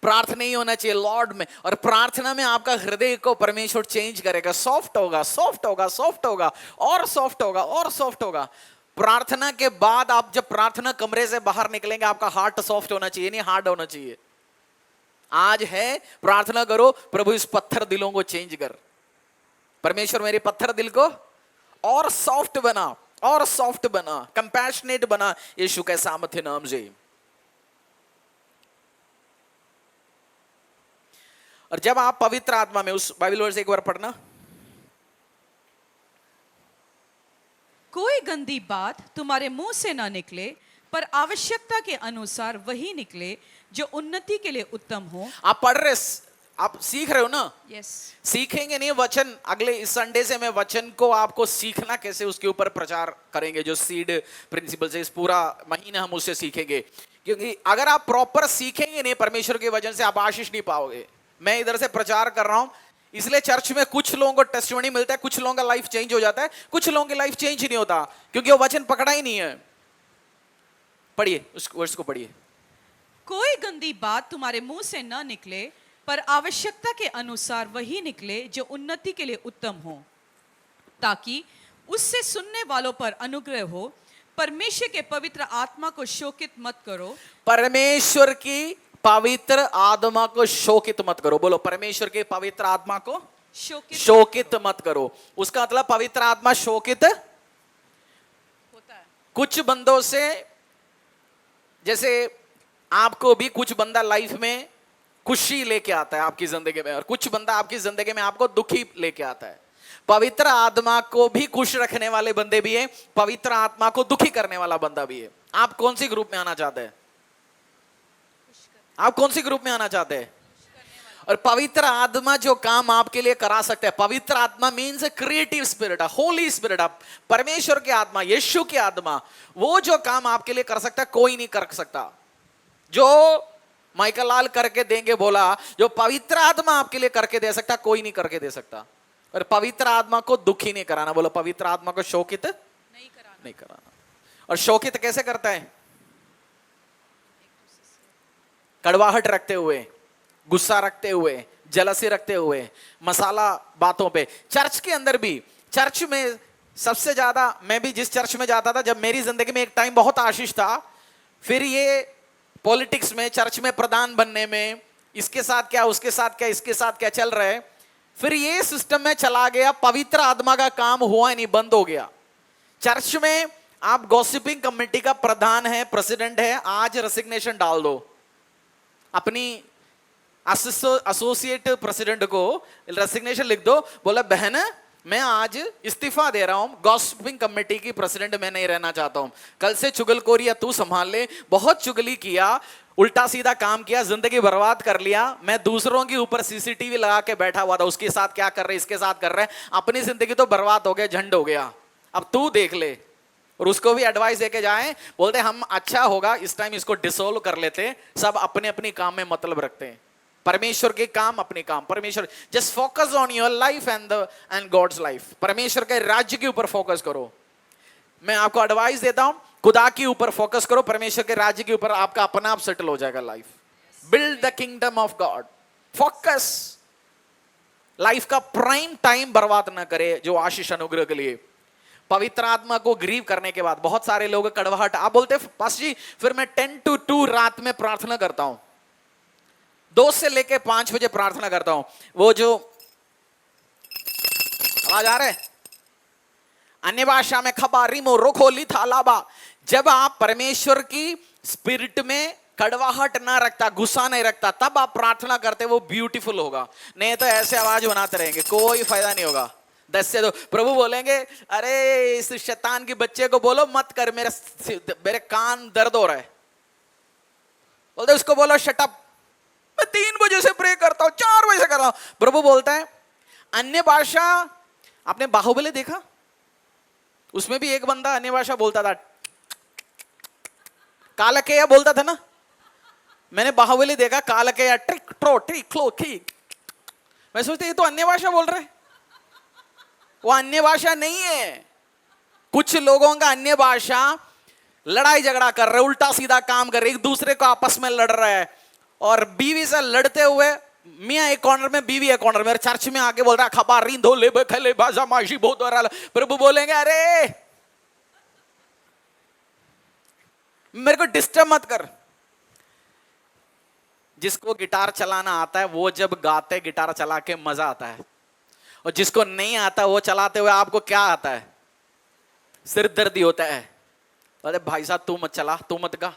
प्रार्थना ही होना चाहिए लॉर्ड में, और प्रार्थना में आपका हृदय को परमेश्वर चेंज करेगा, सॉफ्ट होगा, सॉफ्ट होगा, सॉफ्ट होगा, और सॉफ्ट होगा, और सॉफ्ट होगा। प्रार्थना के बाद आप जब प्रार्थना कमरे से बाहर निकलेंगे, आपका हार्ट सॉफ्ट होना चाहिए, नहीं हार्ड होना चाहिए। आज है, प्रार्थना करो, प्रभु इस पत्थर दिलों को चेंज कर। परमेश्वर मेरे पत्थर दिल को और सॉफ्ट बना, और सॉफ्ट बना, कंपैशनेट बना, यीशु के सामर्थ्य नाम से। और जब आप पवित्र आत्मा में, उस बाइबल वर्स एक बार पढ़ना, कोई गंदी बात तुम्हारे मुंह से ना निकले, पर आवश्यकता के अनुसार वही निकले जो उन्नति के लिए उत्तम हो। आप पढ़ रहे, आप सीख रहे हो ना? यस। सीखेंगे नहीं वचन। अगले इस संडे से मैं वचन को आपको सीखना कैसे, उसके ऊपर प्रचार करेंगे, जो सीड प्रिंसिपल से इस पूरा महीना हम उससे सीखेंगे। क्योंकि अगर आप प्रॉपर सीखेंगे नहीं परमेश्वर के वचन से, आप आशीष नहीं पाओगे। मैं इधर से प्रचार कर रहा हूं, इसलिए चर्च में कुछ लोगों को टेस्टिमनी मिलता है, कुछ लोगों का लाइफ चेंज हो जाता है, कुछ लोगों की लाइफ चेंज ही नहीं होता, क्योंकि वो वचन पकड़ा ही नहीं है। पढ़िए उस वर्स को, पढ़िए। कोई गंदी बात तुम्हारे मुंह से न निकले, पर आवश्यकता के अनुसार वही निकले जो उन्नति के लिए उत्तम हो, ताकि उससे सुनने वालों पर अनुग्रह हो। परमेश्वर के पवित्र आत्मा को शोकित मत करो। परमेश्वर की पवित्र आत्मा को शोकित मत करो। बोलो, परमेश्वर के पवित्र आत्मा को शोकित मत करो। उसका मतलब पवित्र आत्मा शोकित होता है। कुछ बंदों से, जैसे आपको भी कुछ बंदा लाइफ में खुशी लेके आता है आपकी जिंदगी में, और कुछ बंदा आपकी जिंदगी में आपको दुखी लेके आता है। पवित्र आत्मा को भी खुश रखने वाले बंदे भी है, पवित्र आत्मा को दुखी करने वाला बंदा भी है। आप कौन सी ग्रुप में आना चाहते हैं? आप कौन सी ग्रुप में आना चाहते हैं? और पवित्र आत्मा जो काम आपके लिए करा सकते हैं, पवित्र आत्मा means creative spirit, Holi spirit, परमेश्वर की आत्मा, यीशु की आत्मा, वो जो काम आपके लिए कर सकता है कोई नहीं कर सकता। जो माइकल लाल करके देंगे बोला, जो पवित्र आत्मा आपके लिए करके दे सकता कोई नहीं करके दे सकता। और पवित्र आत्मा को दुखी नहीं कराना। बोलो, पवित्र आत्मा को शोकित नहीं कराना। और शोकित कैसे करता है? कड़वाहट रखते हुए, गुस्सा रखते हुए, जलसी रखते हुए, मसाला बातों पे। चर्च के अंदर भी, चर्च में सबसे ज्यादा, मैं भी जिस चर्च में जाता था, जब मेरी जिंदगी में एक टाइम बहुत आशीष था, फिर ये पॉलिटिक्स में, चर्च में प्रधान बनने में, इसके साथ क्या, उसके साथ क्या, इसके साथ क्या चल रहा है, फिर ये सिस्टम में चला गया, पवित्र आत्मा का काम हुआ ही नहीं, बंद हो गया। चर्च में आप गॉसिपिंग कमेटी का प्रधान है, प्रेसिडेंट है, आज रेसिग्नेशन डाल दो, अपनी एसोसिएट प्रेसिडेंट को रेसिग्नेशन लिख दो, बोला बहन मैं आज इस्तीफा दे रहा हूं, गॉसिपिंग कमेटी की प्रेसिडेंट मैं नहीं रहना चाहता हूं, कल से चुगलखोरियां तू संभाल ले, बहुत चुगली किया, उल्टा सीधा काम किया, जिंदगी बर्बाद कर लिया, मैं दूसरों के ऊपर सीसीटीवी लगा के बैठा हुआ था, उसके साथ क्या कर रहे, इसके साथ कर रहे, अपनी जिंदगी तो बर्बाद हो गया, झंड हो गया, अब तू देख ले। और उसको भी एडवाइस देके जाए, बोलते हम अच्छा होगा इस टाइम इसको डिसोल्व कर लेते, सब अपने अपनी काम में मतलब रखते हैं, परमेश्वर के काम अपने काम, परमेश्वर, just focus on your life and God's life, परमेश्वर के राज्य के ऊपर फोकस करो। मैं आपको एडवाइस देता हूं, खुदा के ऊपर फोकस करो, परमेश्वर के राज्य के ऊपर, आपका अपना आप सेटल हो जाएगा life. Build the kingdom of God, focus, life का प्राइम टाइम बर्बाद ना करे जो आशीष अनुग्रह के लिए। पवित्र आत्मा को ग्रीव करने के बाद बहुत सारे लोग कड़वाहट, आप बोलते पास जी फिर मैं 10 to 2 रात में प्रार्थना करता हूं, 2 से लेके 5 बजे प्रार्थना करता हूं, वो जो आवाज आ रहा है अन्य भाषा में खबा रिमो रोखो लिथा लाबा, जब आप परमेश्वर की स्पिरिट में कड़वाहट ना रखता, गुस्सा नहीं रखता, तब आप प्रार्थना करते, वो ब्यूटीफुल होगा। नहीं तो ऐसे आवाज बनाते रहेंगे, कोई फायदा नहीं होगा। 10 से 2 प्रभु बोलेंगे अरे इस शैतान के बच्चे को बोलो मत कर, मेरे कान दर्द हो रहा है, बोलते उसको बोलो शट अप, मैं 3 बजे से प्रे करता हूं, 4 बजे से कर रहा हूं। प्रभु बोलता है अन्य भाषा, आपने बाहुबली देखा, उसमें भी एक बंदा अन्य भाषा बोलता था, कालकेय बोलता था ना, मैंने बाहुबली देखा, कालकेय ट्रिक ट्रो ट्रिक क्लो की, मैं सोचता ये तो अन्य भाषा बोल रहे, वो अन्य भाषा नहीं है। कुछ लोगों का अन्य भाषा लड़ाई झगड़ा कर रहे, उल्टा सीधा काम कर रहे, एक दूसरे को आपस में लड़ रहा है, और बीवी से लड़ते हुए मियां एक कॉर्नर में, बीवी एक कॉर्नर में, चर्च में आके बोल रहा है खबा रिंधो ले खले बाजा माशी बहुत हो रहा। प्रभु बोलेंगे अरे मेरे को डिस्टर्ब मत कर। जिसको गिटार चलाना आता है वो जब गाते गिटार चला के मजा आता है, और जिसको नहीं आता वो चलाते हुए आपको क्या आता है, सिर दर्दी होता है। अरे भाई साहब तू मत चला, तू मत गा।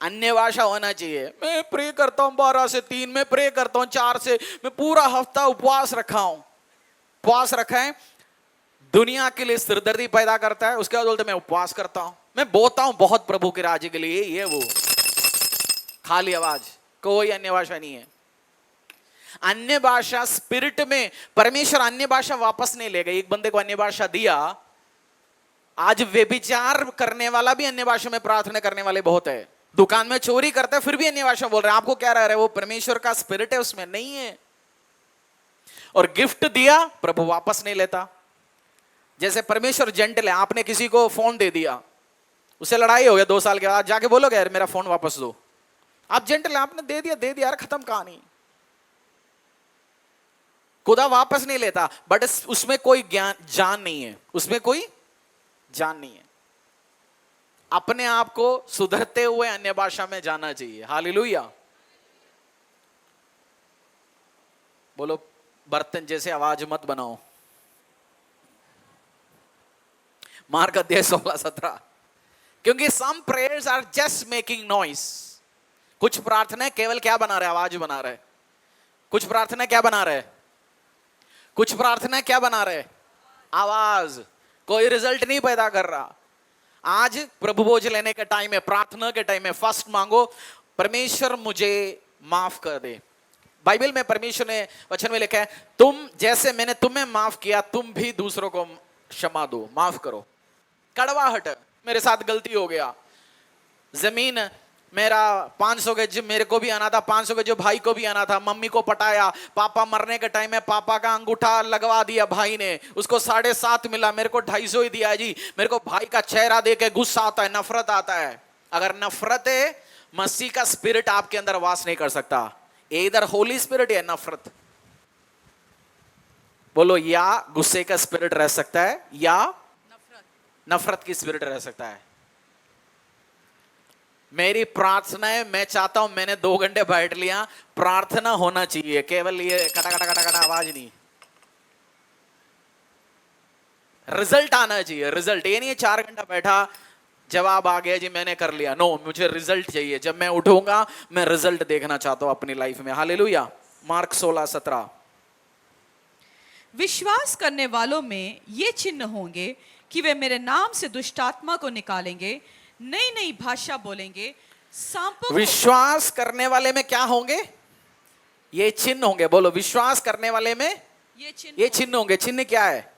अन्य भाषा होना चाहिए। मैं प्रे करता हूं 12 से 3, मैं प्रे करता हूं 4 से, मैं पूरा हफ्ता उपवास रखा हूं, उपवास रखा है, दुनिया के लिए सिरदर्दी पैदा करता है। उसके बाद बोलते मैं उपवास करता हूं, मैं बोलता हूं बहुत प्रभु के राज्य के लिए, ये वो खाली आवाज, कोई अन्य भाषा नहीं है। अन्य भाषा स्पिरिट में, परमेश्वर अन्य भाषा वापस नहीं लेगा। एक बंदे को अन्य भाषा दिया, आज व्यभिचार करने वाला भी अन्य भाषा में प्रार्थना करने वाले बहुत है, दुकान में चोरी करता है फिर भी अन्य भाषा बोल रहे हैं, आपको क्या रह रहा है, वो परमेश्वर का स्पिरिट है उसमें नहीं है। और गिफ्ट दिया प्रभु वापस नहीं लेता। जैसे परमेश्वर जेंटल है, आपने किसी को फोन दे दिया, उसे लड़ाई हो गया 2 साल के बाद, जाके बोलोगे यार मेरा फोन वापस दो, आप जेंटल है, आपने दे दिया यार, खत्म कहानी। खुदा वापस नहीं लेता, बट उसमें कोई ज्ञान जान नहीं है, उसमें कोई जान नहीं है। अपने आप को सुधरते हुए अन्य भाषा में जाना चाहिए। हालेलुया। बोलो बर्तन जैसे आवाज मत बनाओ। मार्क अध्याय 16-17। क्योंकि some prayers are just making noise. कुछ प्रार्थना केवल क्या बना रहे, आवाज बना रहे। कुछ प्रार्थना क्या बना रहे, कुछ प्रार्थना क्या बना रहे, आवाज, कोई रिजल्ट नहीं पैदा कर रहा। आज प्रभु भोज लेने का टाइम है, प्रार्थना के टाइम है, फर्स्ट मांगो परमेश्वर मुझे माफ कर दे। बाइबल में परमेश्वर ने वचन में लिखा है, तुम जैसे मैंने तुम्हें माफ किया तुम भी दूसरों को क्षमा दो, माफ करो। कड़वाहट, मेरे साथ गलती हो गया, जमीन मेरा 500 गज मेरे को भी आना था, 500 गज जो भाई को भी आना था, मम्मी को पटाया, पापा मरने के टाइम में पापा का अंगूठा लगवा दिया भाई ने, उसको 7.5 मिला, मेरे को 250 ही दिया जी। मेरे को भाई का चेहरा देख के गुस्सा आता है, नफरत आता है। अगर नफरत है, मसीह का स्पिरिट आपके अंदर वास नहीं कर सकता। इधर होली स्पिरिट या नफरत, बोलो, या गुस्से का स्पिरिट रह सकता है या नफरत की स्पिरिट रह सकता है। मेरी प्रार्थना है, मैं चाहता हूं, मैंने 2 घंटे बैठ लिया, प्रार्थना होना चाहिए, केवल ये कटा कटा कटा कटा आवाज नहीं, रिजल्ट आना चाहिए। रिजल्ट ये नहीं है 4 घंटा बैठा, जवाब आ गया जी मैंने कर लिया। नो, मुझे रिजल्ट चाहिए। जब मैं उठूंगा, मैं रिजल्ट देखना चाहता हूं अपनी लाइफ में। हालेलुया। मार्क 16:17। विश्वास करने वालों में ये चिन्ह होंगे कि वे मेरे नाम से दुष्ट आत्मा को निकालेंगे, नई नई भाषा बोलेंगे, सांपों विश्वास करने वाले में क्या होंगे? ये चिन्ह होंगे। बोलो, विश्वास करने वाले में ये चिन्ह होंगे। चिन्ह क्या है?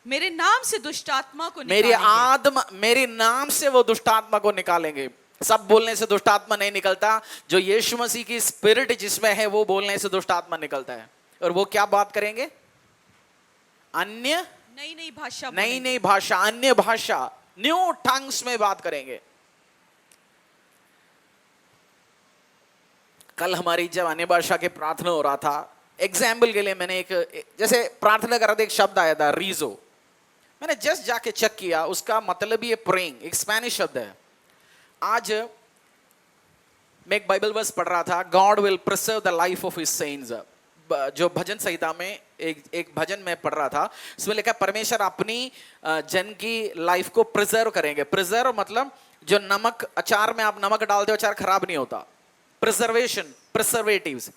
मेरे नाम से दुष्ट आत्मा को मेरी आत्मा, मेरे नाम से वो दुष्ट आत्मा को निकालेंगे। सब बोलने से दुष्ट आत्मा नहीं निकलता, जो यीशु मसीह की स्पिरिट जिसमें है वो बोलने से दुष्ट आत्मा निकलता है। और वो क्या बात करेंगे? अन्य नई नई भाषा, नई नई भाषा, अन्य भाषा, न्यू टंग्स में बात करेंगे। कल हमारी जब अन्य भाषा की प्रार्थना हो रहा था, एग्जाम्पल के लिए मैंने एक, जैसे प्रार्थना कर रहे थे, एक शब्द आया था रीजो। मैंने जस्ट जाके चेक किया, उसका मतलब ही प्रेइंग, एक स्पेनिश शब्द है। आज मैं एक बाइबल वर्स पढ़ रहा था, God will preserve the life of his saints. जो भजन संहिता में एक भजन में पढ़ रहा था, उसमें लिखा परमेश्वर अपनी जन की लाइफ को प्रिजर्व करेंगे। प्रिजर्व मतलब जो नमक, अचार में आप नमक डालते हो, अचार खराब नहीं होता। Preservation, preservatives.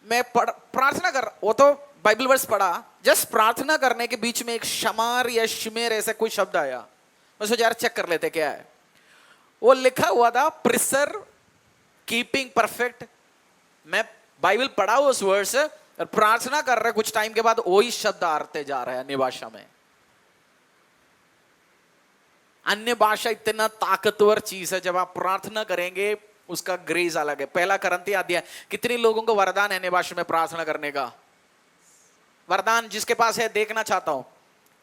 मैं प्रार्थना कर, वो तो बाइबल वर्स पढ़ा, जस्ट प्रार्थना करने के बीच में एक शमार या शिमेर ऐसा कोई शब्द आया। मैं सोचा यार चेक कर लेते क्या है। वो लिखा हुआ था प्रिजर्व, कीपिंग परफेक्ट। मैं बाइबल पढ़ा उस वर्स और प्रार्थना कर रहे, कुछ टाइम के बाद वही शब्द आते जा रहा है अन्य भाषा में। अन्य भाषा इतना ताकतवर चीज है, जब आप प्रार्थना करेंगे उसका ग्रेस अलग है। 1 कुरिन्थियों अध्याय, कितने लोगों को वरदान है अन्य भाषा में प्रार्थना करने का? वरदान जिसके पास है देखना चाहता हूं।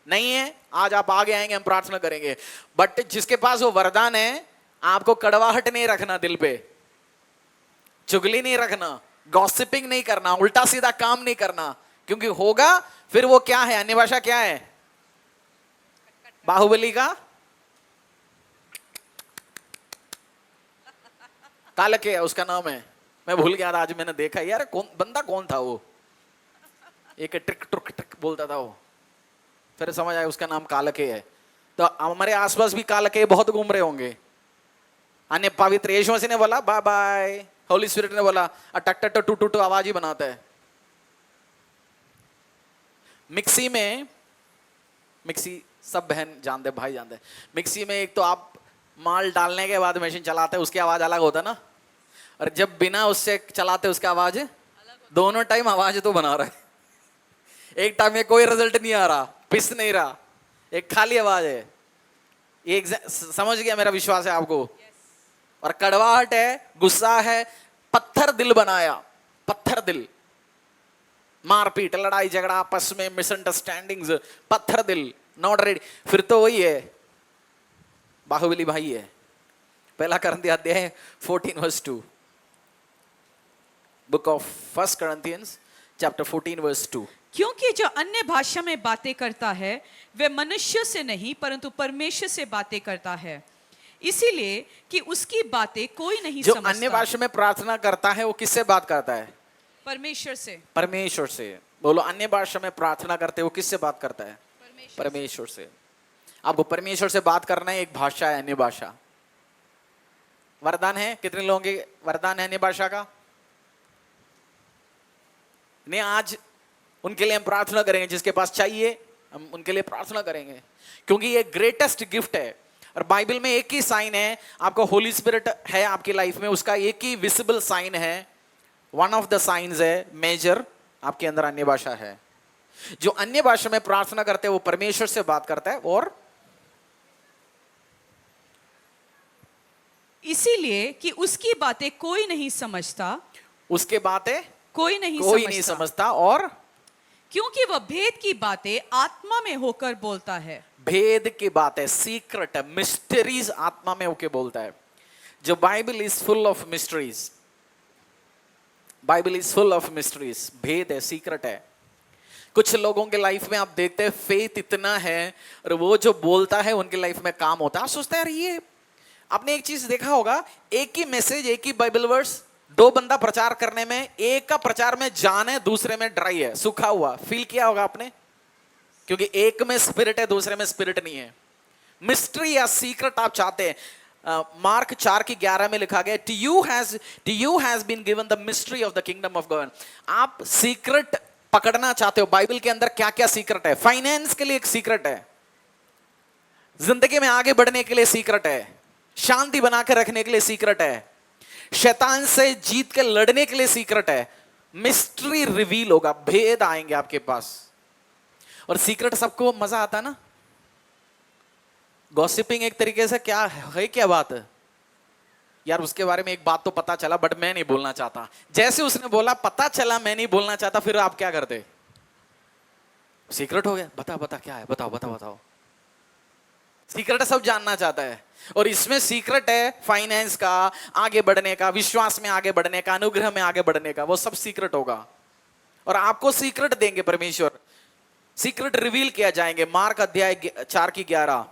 नहीं है, आज आप आगे आएंगे, हम प्रार्थना करेंगे। बट जिसके पास वो वरदान है, आपको कड़वाहट नहीं रखना दिल पे, चुगली नहीं रखना, गॉसिपिंग नहीं करना, उल्टा सीधा काम नहीं करना, क्योंकि होगा फिर वो क्या है, अन्य भाषा क्या है? बाहुबली का कालके है उसका नाम है, मैं भूल गया था, आज मैंने देखा यार कौन था वो, एक ट्रिक ट्रुक ट्रिक बोलता था वो, फिर समझ आया उसका नाम कालके है। तो हमारे आसपास भी कालके बहुत घूम रहे होंगे। अन्य पवित्र यीशु मसीह ने बोला बाय बाय, होली स्पिरिट ने बोला टक टक टू टू टू आवाज ही बनाता है। मिक्सी में, मिक्सी सब बहन जानते, भाई जानते, मिक्सी में एक तो आप माल डालने के बाद मशीन चलाते हैं, उसकी आवाज अलग होता है ना, और जब बिना उससे चलाते उसकी आवाज, दोनों टाइम आवाज तो बना रहा है। एक टाइम में कोई रिजल्ट नहीं आ रहा, पिस नहीं रहा, एक खाली आवाज है। एक समझ गया, मेरा विश्वास है आपको। और कड़वाहट है, गुस्सा है, पत्थर दिल बनाया, पत्थर दिल, मारपीट, लड़ाई झगड़ा आपस में, मिसअंडरस्टैंडिंग्स, पत्थर दिल, नॉट रेडी। फिर तो वही है, बाहुबली भाई है। 1 कुरिन्थियों अध्याय 14:2, बुक ऑफ 1 Corinthians chapter 14:2। क्योंकि जो अन्य भाषा में बातें करता है वह मनुष्य से नहीं परंतु परमेश्वर से बातें करता है, इसीलिए कि उसकी बातें कोई नहीं जो समझता। अन्य भाषा में प्रार्थना करता है वो किससे बात करता है? परमेश्वर से। परमेश्वर से। बोलो, अन्य भाषा में प्रार्थना करते हो किससे बात करता है? परमेश्वर से। आपको परमेश्वर से बात करना है, एक भाषा है अन्य भाषा। वरदान है, कितने लोगों के वरदान है अन्य भाषा का? नहीं, आज उनके लिए हम प्रार्थना करेंगे, जिसके पास चाहिए हम उनके लिए प्रार्थना करेंगे, क्योंकि ये ग्रेटेस्ट गिफ्ट है। और बाइबल में एक ही साइन है, आपको होली स्पिरिट है आपकी लाइफ में, उसका एक ही विजिबल साइन है, वन ऑफ द साइंस है मेजर, आपके अंदर अन्य भाषा है। जो अन्य भाषा में प्रार्थना करते हैं वो परमेश्वर से बात करता है। और इसीलिए कि उसकी बातें कोई नहीं समझता, उसके बातें कोई नहीं कोई नहीं समझता, समझता, और क्योंकि वह भेद की बातें आत्मा में होकर बोलता है। भेद की बातें, सीक्रेट है, मिस्टरीज आत्मा में होके बोलता है। जो Bible is full of mysteries, Bible is full of mysteries, भेद है, सीक्रेट है। कुछ लोगों के लाइफ में आप देखते हैं फेथ इतना है और वो जो बोलता है उनके लाइफ में काम होता है। आप सोचते हैं यार ये, आपने एक चीज देखा होगा, एक ही मैसेज, एक ही बाइबल वर्स, दो बंदा प्रचार करने में, एक का प्रचार में जान है, दूसरे में ड्राई है, सूखा हुआ, फील किया होगा आपने? क्योंकि एक में स्पिरिट है, दूसरे में स्पिरिट नहीं है। मिस्ट्री या सीक्रेट आप चाहते हैं, मार्क 4:11 में लिखा गया, to you has been given the mystery of the kingdom of God. आप सीक्रेट पकड़ना चाहते हो। बाइबल के अंदर क्या क्या सीक्रेट है? फाइनेंस के लिए एक सीक्रेट है, जिंदगी में आगे बढ़ने के लिए सीक्रेट है, शांति बना के रखने के लिए सीक्रेट है, शैतान से जीत के लड़ने के लिए सीक्रेट है। मिस्ट्री रिवील होगा, भेद आएंगे आपके पास। और सीक्रेट सबको मजा आता है ना। गॉसिपिंग एक तरीके से क्या है, क्या बात है यार, उसके बारे में एक बात तो पता चला बट मैं नहीं बोलना चाहता। जैसे उसने बोला पता चला मैं नहीं बोलना चाहता, फिर आप क्या करते? सीक्रेट हो गया, बता बता क्या है, बताओ बताओ बताओ। सीक्रेट सब जानना चाहता है। और इसमें सीक्रेट है फाइनेंस का, आगे बढ़ने का, विश्वास में आगे बढ़ने का, अनुग्रह में आगे बढ़ने का, वो सब सीक्रेट होगा। और आपको सीक्रेट देंगे परमेश्वर, सीक्रेट रिवील किया जाएंगे। मार्क अध्याय 4:11,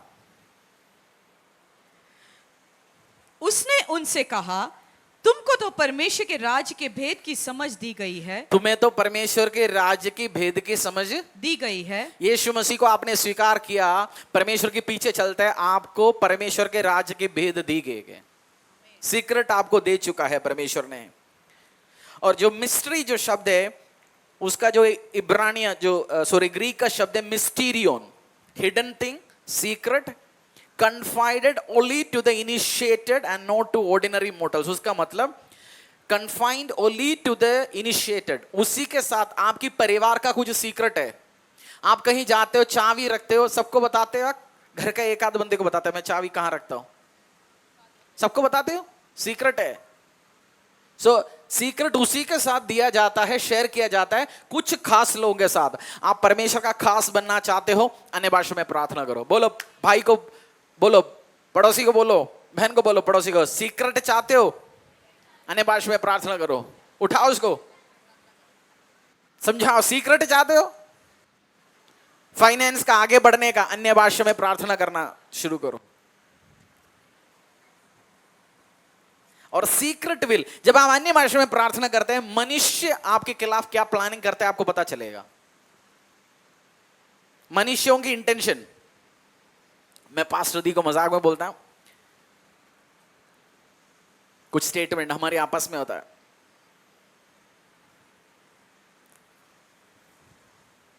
उसने उनसे कहा, तुमको तो परमेश्वर के राज्य के भेद की समझ दी गई है, तुम्हें तो परमेश्वर के राज्य की भेद की समझ दी गई है। यीशु मसीह को आपने स्वीकार किया, परमेश्वर के पीछे चलते हैं, आपको परमेश्वर के राज्य की भेद दी गई। सीक्रेट आपको दे चुका है परमेश्वर ने। और जो मिस्ट्री जो शब्द है, उसका जो इब्रानिया ग्रीक का शब्द है mysterion, hidden thing, secret, confided only to the initiated and not to ordinary mortals। उसका मतलब confined only to the initiated, उसी के साथ आपकी परिवार का कुछ सीक्रेट है। आप कहीं जाते हो, चाबी रखते हो, सबको बताते हो? घर का एक आध बंदे को बताते हो मैं चाबी कहां रखता हूं? सबको बताते हो? सीक्रेट है। सीक्रेट उसी के साथ दिया जाता है, शेयर किया जाता है कुछ खास लोगों के साथ। आप परमेश्वर का खास बनना चाहते हो, अन्य भाषा में प्रार्थना करो। बोलो भाई को, बोलो पड़ोसी को, बोलो बहन को, बोलो पड़ोसी को, सीक्रेट चाहते हो, अन्य भाषा में प्रार्थना करो। उठाओ उसको, समझाओ। सीक्रेट चाहते हो, फाइनेंस का, आगे बढ़ने का, अन्य भाषा में प्रार्थना करना शुरू करो। और सीक्रेट विल, जब आप अन्य भाषा में प्रार्थना करते हैं, मनुष्य आपके खिलाफ क्या प्लानिंग करते हैं आपको पता चलेगा। मनुष्यों की इंटेंशन, मैं पास्टर दी को मजाक में बोलता हूं, कुछ स्टेटमेंट हमारे आपस में होता है,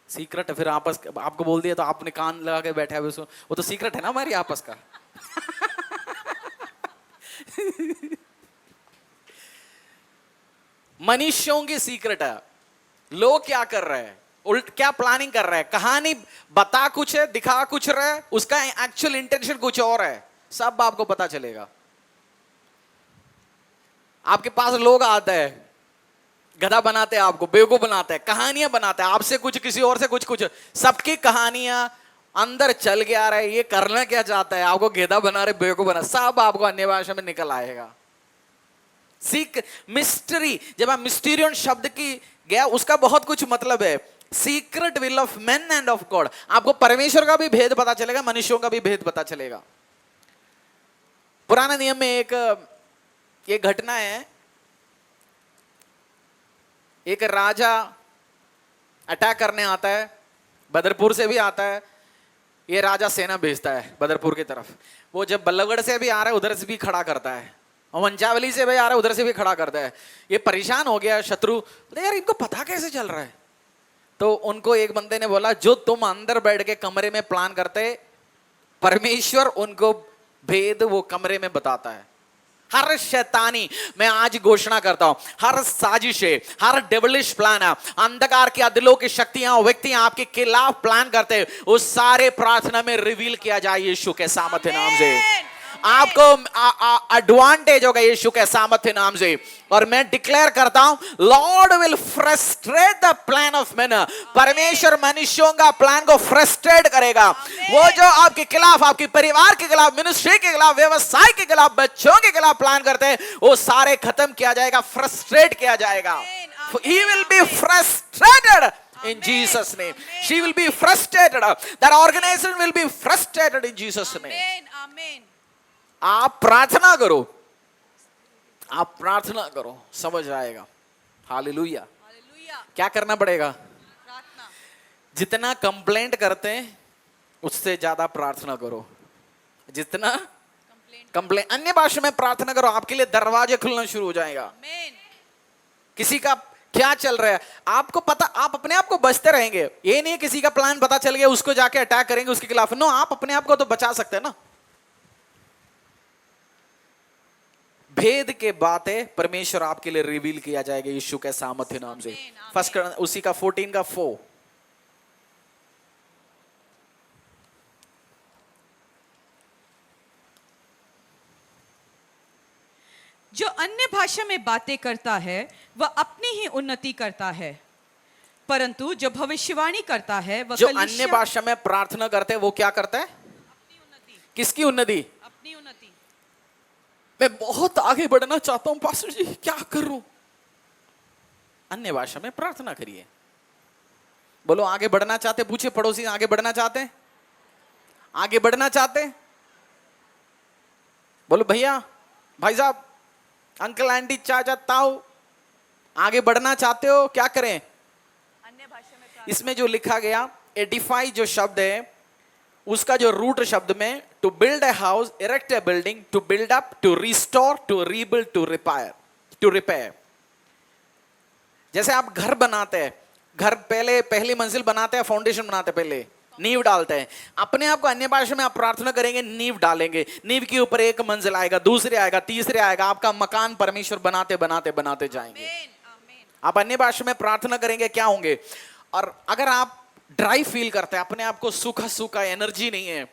सीक्रेट है, फिर आपस आपको बोल दिया तो आपने कान लगा के बैठा है उसको, वो तो सीक्रेट है ना हमारी आपस का। मनुष्यों की सीक्रेट है, लोग क्या कर रहे हैं, उल्ट क्या प्लानिंग कर रहे हैं, कहानी बता कुछ है, दिखा कुछ रहे है, उसका एक्चुअल इंटेंशन कुछ और है, सब आपको पता चलेगा। आपके पास लोग आते हैं, गधा बनाते हैं, आपको बेवकूफ बनाते हैं, कहानियां बनाते हैं, आपसे कुछ, किसी और से कुछ, सबकी कहानियां अंदर चल के आ रहा है, ये करना क्या चाहता है, आपको गधा बना रहे, बेवकूफ बना, सब आपको अन्य भाषा में निकल आएगा। मिस्ट्री, जब आप मिस्टीरियन शब्द की गया, उसका बहुत कुछ मतलब है। Secret will of main end of God, आपको परमेश्वर का भी भेद पता चलेगा, मनुष्यों का भी भेद पता चलेगा। पुराने नियम में एक घटना है, एक राजा अटैक करने आता है, बदरपुर से भी आता है, ये राजा सेना भेजता है बदरपुर की तरफ। वो जब बल्लभगढ़ से भी आ रहा है उधर से भी खड़ा करता है, और वंचावली से भी आ रहा है उधर से भी खड़ा करता है। ये परेशान हो गया शत्रु, यार इनको पता कैसे चल रहा है। तो उनको एक बंदे ने बोला, जो तुम अंदर बैठ के कमरे में प्लान करते, परमेश्वर उनको भेद वो कमरे में बताता है। हर शैतानी, मैं आज घोषणा करता हूं, हर साजिशें, हर डेविलिश प्लान, अंधकार की अदलों की शक्तियां, व्यक्तियां आपके खिलाफ प्लान करते, उस सारे प्रार्थना में रिवील किया जाए यीशु के सामर्थ्य नाम से। आपको एडवांटेज होगा यीशु के सामर्थ्य नाम से। और मैं डिक्लेयर करता हूं, Lord will frustrate the plan of man. परमेश्वर मनुष्यों का प्लान को फ्रस्ट्रेट करेगा। वो जो आपके खिलाफ, आपके परिवार के खिलाफ, मिनिस्ट्री के खिलाफ, व्यवसाय के खिलाफ, बच्चों के खिलाफ प्लान करते हैं, वो सारे खत्म किया जाएगा, फ्रस्ट्रेट किया जाएगा। He will be frustrated in Jesus name. She will be frustrated. That organization will be frustrated in Jesus name. आमीन, आमीन। आप प्रार्थना करो, आप प्रार्थना करो, समझ आएगा। हालेलुया। हालेलुया। क्या करना पड़ेगा? प्रार्थना। जितना कंप्लेंट करते हैं उससे ज्यादा प्रार्थना करो। जितना कंप्लेंट, अन्य भाषा में प्रार्थना करो, आपके लिए दरवाजे खुलना शुरू हो जाएगा। आमीन। किसी का क्या चल रहा है आपको पता, आप अपने आप को बचते रहेंगे। ये नहीं किसी का प्लान पता चल गया उसको जाके अटैक करेंगे उसके खिलाफ। नो, आप अपने आप को तो बचा सकते हैं ना। भेद के बातें परमेश्वर आपके लिए रिवील किया जाएगा यीशु के सामर्थ्य नाम से। फर्स्ट उसी का 14 का 4। जो अन्य भाषा में बातें करता है वह अपनी ही उन्नति करता है, परंतु जो भविष्यवाणी करता है वह जो अन्य भाषा में प्रार्थना करते हैं वो क्या करता है? अपनी उन्नति। किसकी उन्नति? अपनी उन्नति। मैं बहुत आगे बढ़ना चाहता हूं पास्टर जी, क्या करूं? अन्य भाषा में प्रार्थना करिए। बोलो आगे बढ़ना चाहते? पूछे पड़ोसी, आगे बढ़ना चाहते? आगे बढ़ना चाहते? बोलो भैया, भाई साहब, अंकल आंटी, चाचा ताऊ, आगे बढ़ना चाहते हो? क्या करें? अन्य भाषा में इसमें जो लिखा गया एडिफाई जो शब्द है उसका जो रूट शब्द में to build a house, erect a building, to build up, to restore, to rebuild, to repair. जैसे आप घर बनाते हैं, घर पहली मंजिल बनाते हैं, फाउंडेशन बनाते हैं, पहले नींव डालते हैं। अपने आप को अन्य भाषा में आप प्रार्थना करेंगे, नींव डालेंगे, नींव के ऊपर एक मंजिल आएगा, दूसरे आएगा, तीसरे आएगा, आपका मकान परमेश्वर बनाते बनाते बनाते जाएंगे। आप अन्य भाषा में प्रार्थना करेंगे, क्या होंगे? और अगर आप ड्राई फील करते हैं, अपने आप को सूखा सूखा, एनर्जी नहीं है,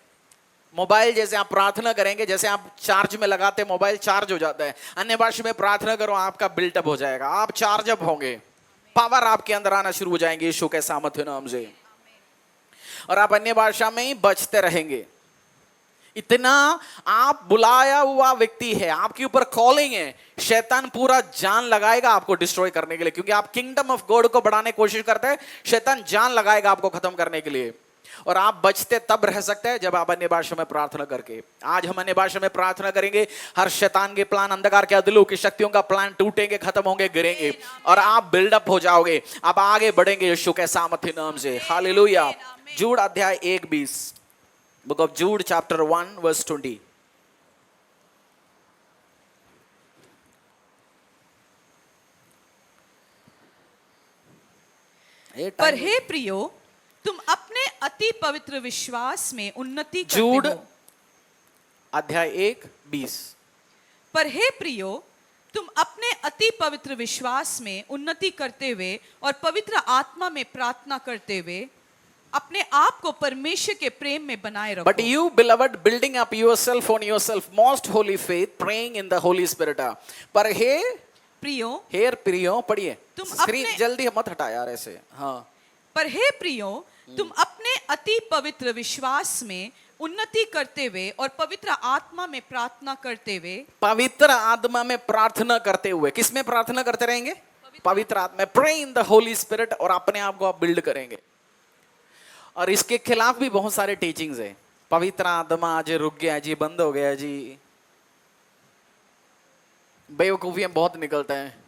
मोबाइल जैसे आप प्रार्थना करेंगे, जैसे आप चार्ज में लगाते मोबाइल चार्ज हो जाता है, अन्य भाषा में प्रार्थना करो, आपका बिल्टअप हो जाएगा, आप चार्ज अप होंगे, पावर आपके अंदर आना शुरू हो जाएंगे यीशु के सामर्थ्य नाम से। और आप अन्य भाषा में ही बचते रहेंगे। इतना आप बुलाया हुआ व्यक्ति है, आपके ऊपर कॉलिंग है, शैतान पूरा जान लगाएगा आपको डिस्ट्रॉय करने के लिए, क्योंकि आप किंगडम ऑफ गॉड को बढ़ाने की कोशिश करते हैं, शैतान जान लगाएगा आपको खत्म करने के लिए। और आप बचते तब रह सकते हैं जब आप अन्य भाषा में प्रार्थना करके। आज हम अन्य भाषा में प्रार्थना करेंगे, हर शैतान के प्लान, अंधकार के अदलू की शक्तियों का प्लान टूटेंगे, खत्म होंगे, गिरेंगे, और आप बिल्डअप हो जाओगे, आप आगे बढ़ेंगे यीशु के सामर्थ्य नाम से। हालेलुया। जूड अध्याय 1:20, बुक ऑफ जूड चैप्टर 1 वर्स 20। पर हे प्रियो, तुम अपने अति पवित्र विश्वास में उन्नति करते जूड हो। अध्याय 1:20। पर हे प्रियो, तुम अपने अति पवित्र विश्वास में उन्नति करते हुए और पवित्र आत्मा में प्रार्थना करते हुए अपने आप को परमेश्वर के प्रेम में बनाए रखो। But you, beloved, building up yourself on yourself most holy faith, praying in the Holy Spirit. पर हे प्रियो, हेर प्रियो, पढ़िए, तुम स्क्रीन अपने- जल्दी मत हटा यार ऐसे। हाँ, पर हे प्रियो, तुम अपने अति पवित्र विश्वास में उन्नति करते हुए और पवित्र आत्मा में प्रार्थना करते हुए। पवित्र आत्मा में प्रार्थना करते हुए, किस में प्रार्थना करते रहेंगे? पवित्र आत्मा में। Pray in the holy spirit, और अपने आप को आप बिल्ड करेंगे। और इसके खिलाफ भी बहुत सारे टीचिंग्स है। पवित्र आत्मा आज रुक गया जी, बंद हो गया जी, बेवकूफियां बहुत निकलता है।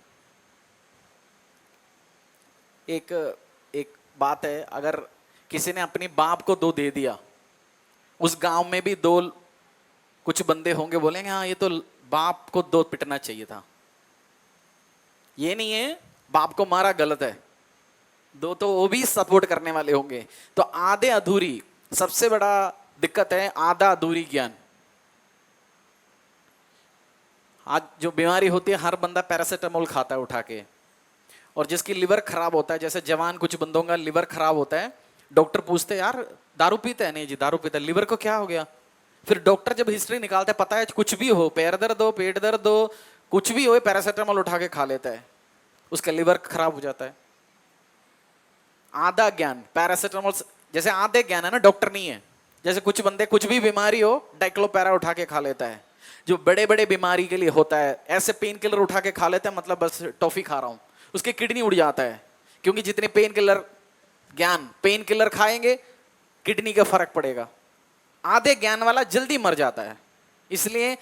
एक बात है, अगर किसी ने अपनी बाप को 2 दे दिया, उस गांव में भी 2 कुछ बंदे होंगे, बोलेंगे हाँ ये तो बाप को 2 पिटना चाहिए था। ये नहीं है बाप को मारा गलत है, 2 तो वो भी सपोर्ट करने वाले होंगे। तो आधे अधूरी, सबसे बड़ा दिक्कत है आधा अधूरी ज्ञान। आज जो बीमारी होती है, हर बंदा पैरासिटामोल खाता है उठा के, और जिसकी लिवर खराब होता है, जैसे जवान कुछ बंदों का लिवर खराब होता है, डॉक्टर पूछते हैं यार दारू पीते हैं? नहीं जी दारू पीते हैं। लिवर को क्या हो गया? फिर डॉक्टर जब हिस्ट्री निकालता है, पता है कुछ भी हो, पैर दर्द हो, पेट दर्द हो, कुछ भी हो, पैरासीटामोल उठा के खा लेता है, उसका लिवर खराब हो जाता है। आधा ज्ञान पैरासीटामोल, जैसे आधे ज्ञान है ना, डॉक्टर नहीं है। जैसे कुछ बंदे कुछ भी बीमारी हो डाइक्लोपैरा उठा के खा लेता है, जो बड़े बड़े बीमारी के लिए होता है ऐसे पेन किलर उठा के खा लेता है, मतलब बस टॉफी खा रहा हूं, उसकी किडनी उड़ जाता है। क्योंकि जितने पेन किलर, ज्ञान पेन किलर खाएंगे किडनी का फर्क पड़ेगा। आधे ज्ञान वाला जल्दी मर जाता है। इसलिए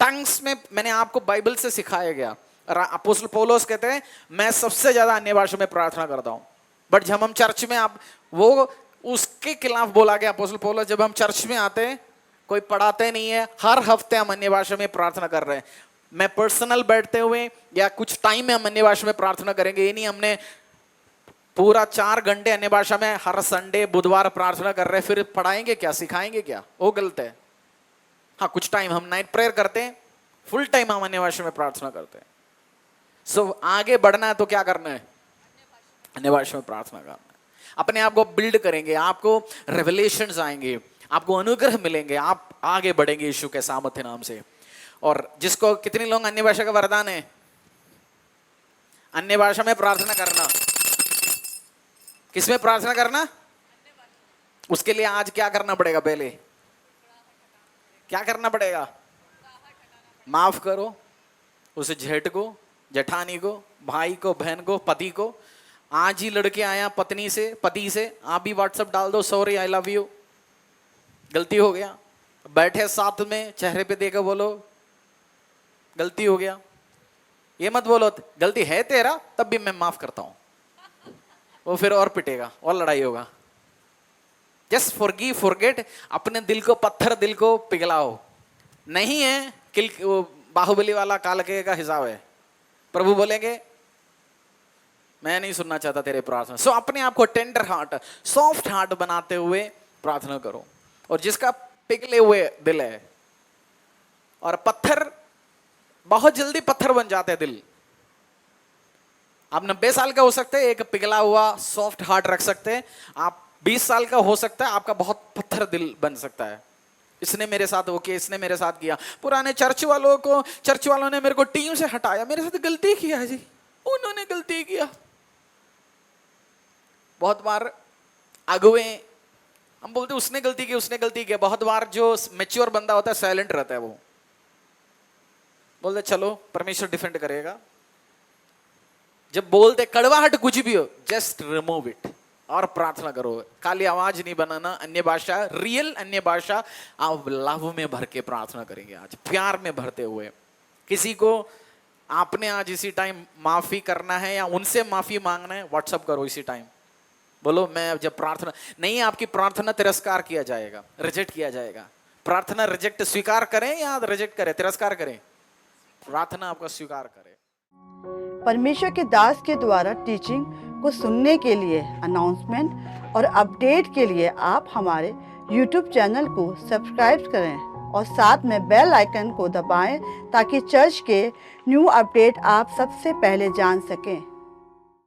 टंग्स में मैंने आपको बाइबल से सिखाया गया। अपोस्टल पौलुस कहते हैं मैं सबसे ज्यादा अन्य भाषा में प्रार्थना करता हूं। बट जब हम चर्च में, आप वो उसके खिलाफ बोला गया अपोस्टल पौलुस, जब हम चर्च में आते हैं कोई पढ़ाते नहीं है, हर हफ्ते हम अन्य भाषा में प्रार्थना कर रहे हैं। मैं पर्सनल बैठते हुए या कुछ टाइम में हम अन्य भाषा में प्रार्थना करेंगे, ये नहीं हमने पूरा 4 घंटे अन्य भाषा में हर संडे बुधवार प्रार्थना कर रहे हैं, फिर पढ़ाएंगे क्या, सिखाएंगे क्या? वो गलत है। हाँ, कुछ टाइम हम नाइट प्रेयर करते हैं, फुल टाइम हम अन्य भाषा में प्रार्थना करते हैं। सो आगे बढ़ना है तो क्या करना है? अन्य भाषा में प्रार्थना करना है। अपने आप को बिल्ड करेंगे, आपको रेवलेशंस आएंगे, आपको अनुग्रह मिलेंगे, आप आगे बढ़ेंगे यीशु के सामर्थ्य नाम से। और जिसको, कितने लोग अन्य भाषा का वरदान है? अन्य भाषा में प्रार्थना करना। किसमें प्रार्थना करना? उसके लिए आज क्या करना पड़ेगा? पहले क्या करना पड़ेगा? माफ करो उसे, जेठ को, जेठानी को, भाई को, बहन को, पति को। आज ही लड़के आया पत्नी से, पति से, आप भी व्हाट्सएप डाल दो, सॉरी आई लव यू, गलती हो गया। बैठे साथ में, चेहरे पे देखकर बोलो गलती हो गया। ये मत बोलो गलती है तेरा तब भी मैं माफ करता हूं, वो फिर और पिटेगा और लड़ाई होगा। Just forgive, forget. अपने दिल को, पत्थर दिल को पिघलाओ। नहीं है बाहुबली वाला कालके का हिसाब है, प्रभु बोलेंगे मैं नहीं सुनना चाहता तेरे प्रार्थना। सो अपने आप को टेंडर हार्ट, सॉफ्ट हार्ट बनाते हुए प्रार्थना करो। और जिसका पिघले हुए दिल है, और पत्थर बहुत जल्दी पत्थर बन जाते हैं दिल। आप 90 साल का हो सकते हैं, एक पिघला हुआ सॉफ्ट हार्ट रख सकते हैं। आप 20 साल का हो सकता है, आपका बहुत पत्थर दिल बन सकता है। इसने मेरे साथ वो किया, इसने मेरे साथ किया। पुराने चर्च वालों ने मेरे को टीम से हटाया, मेरे साथ गलती किया है जी, उन्होंने गलती किया। बहुत बार अगुए हम बोलते उसने गलती की, उसने गलती की। बहुत बार जो मैच्योर बंदा होता है साइलेंट रहता है, वो बोलते चलो परमेश्वर डिफेंड करेगा। जब बोलते कड़वाहट कुछ भी हो, जस्ट रिमूव इट और प्रार्थना करो। काली आवाज नहीं बनाना। अन्य भाषा, रियल अन्य भाषा आप लव में भर के प्रार्थना करेंगे, आज प्यार में भरते हुए। किसी को आपने आज इसी टाइम माफी करना है या उनसे माफी मांगना है, व्हाट्सअप करो इसी टाइम। बोलो मैं जब प्रार्थना नहीं, आपकी प्रार्थना तिरस्कार किया जाएगा, रिजेक्ट किया जाएगा। प्रार्थना रिजेक्ट, स्वीकार करें या रिजेक्ट करें, तिरस्कार करें, प्रार्थना आपका स्वीकार करें। परमेश्वर के दास के द्वारा टीचिंग को सुनने के लिए, अनाउंसमेंट और अपडेट के लिए आप हमारे YouTube चैनल को सब्सक्राइब करें और साथ में बेल आइकन को दबाएं ताकि चर्च के न्यू अपडेट आप सबसे पहले जान सकें।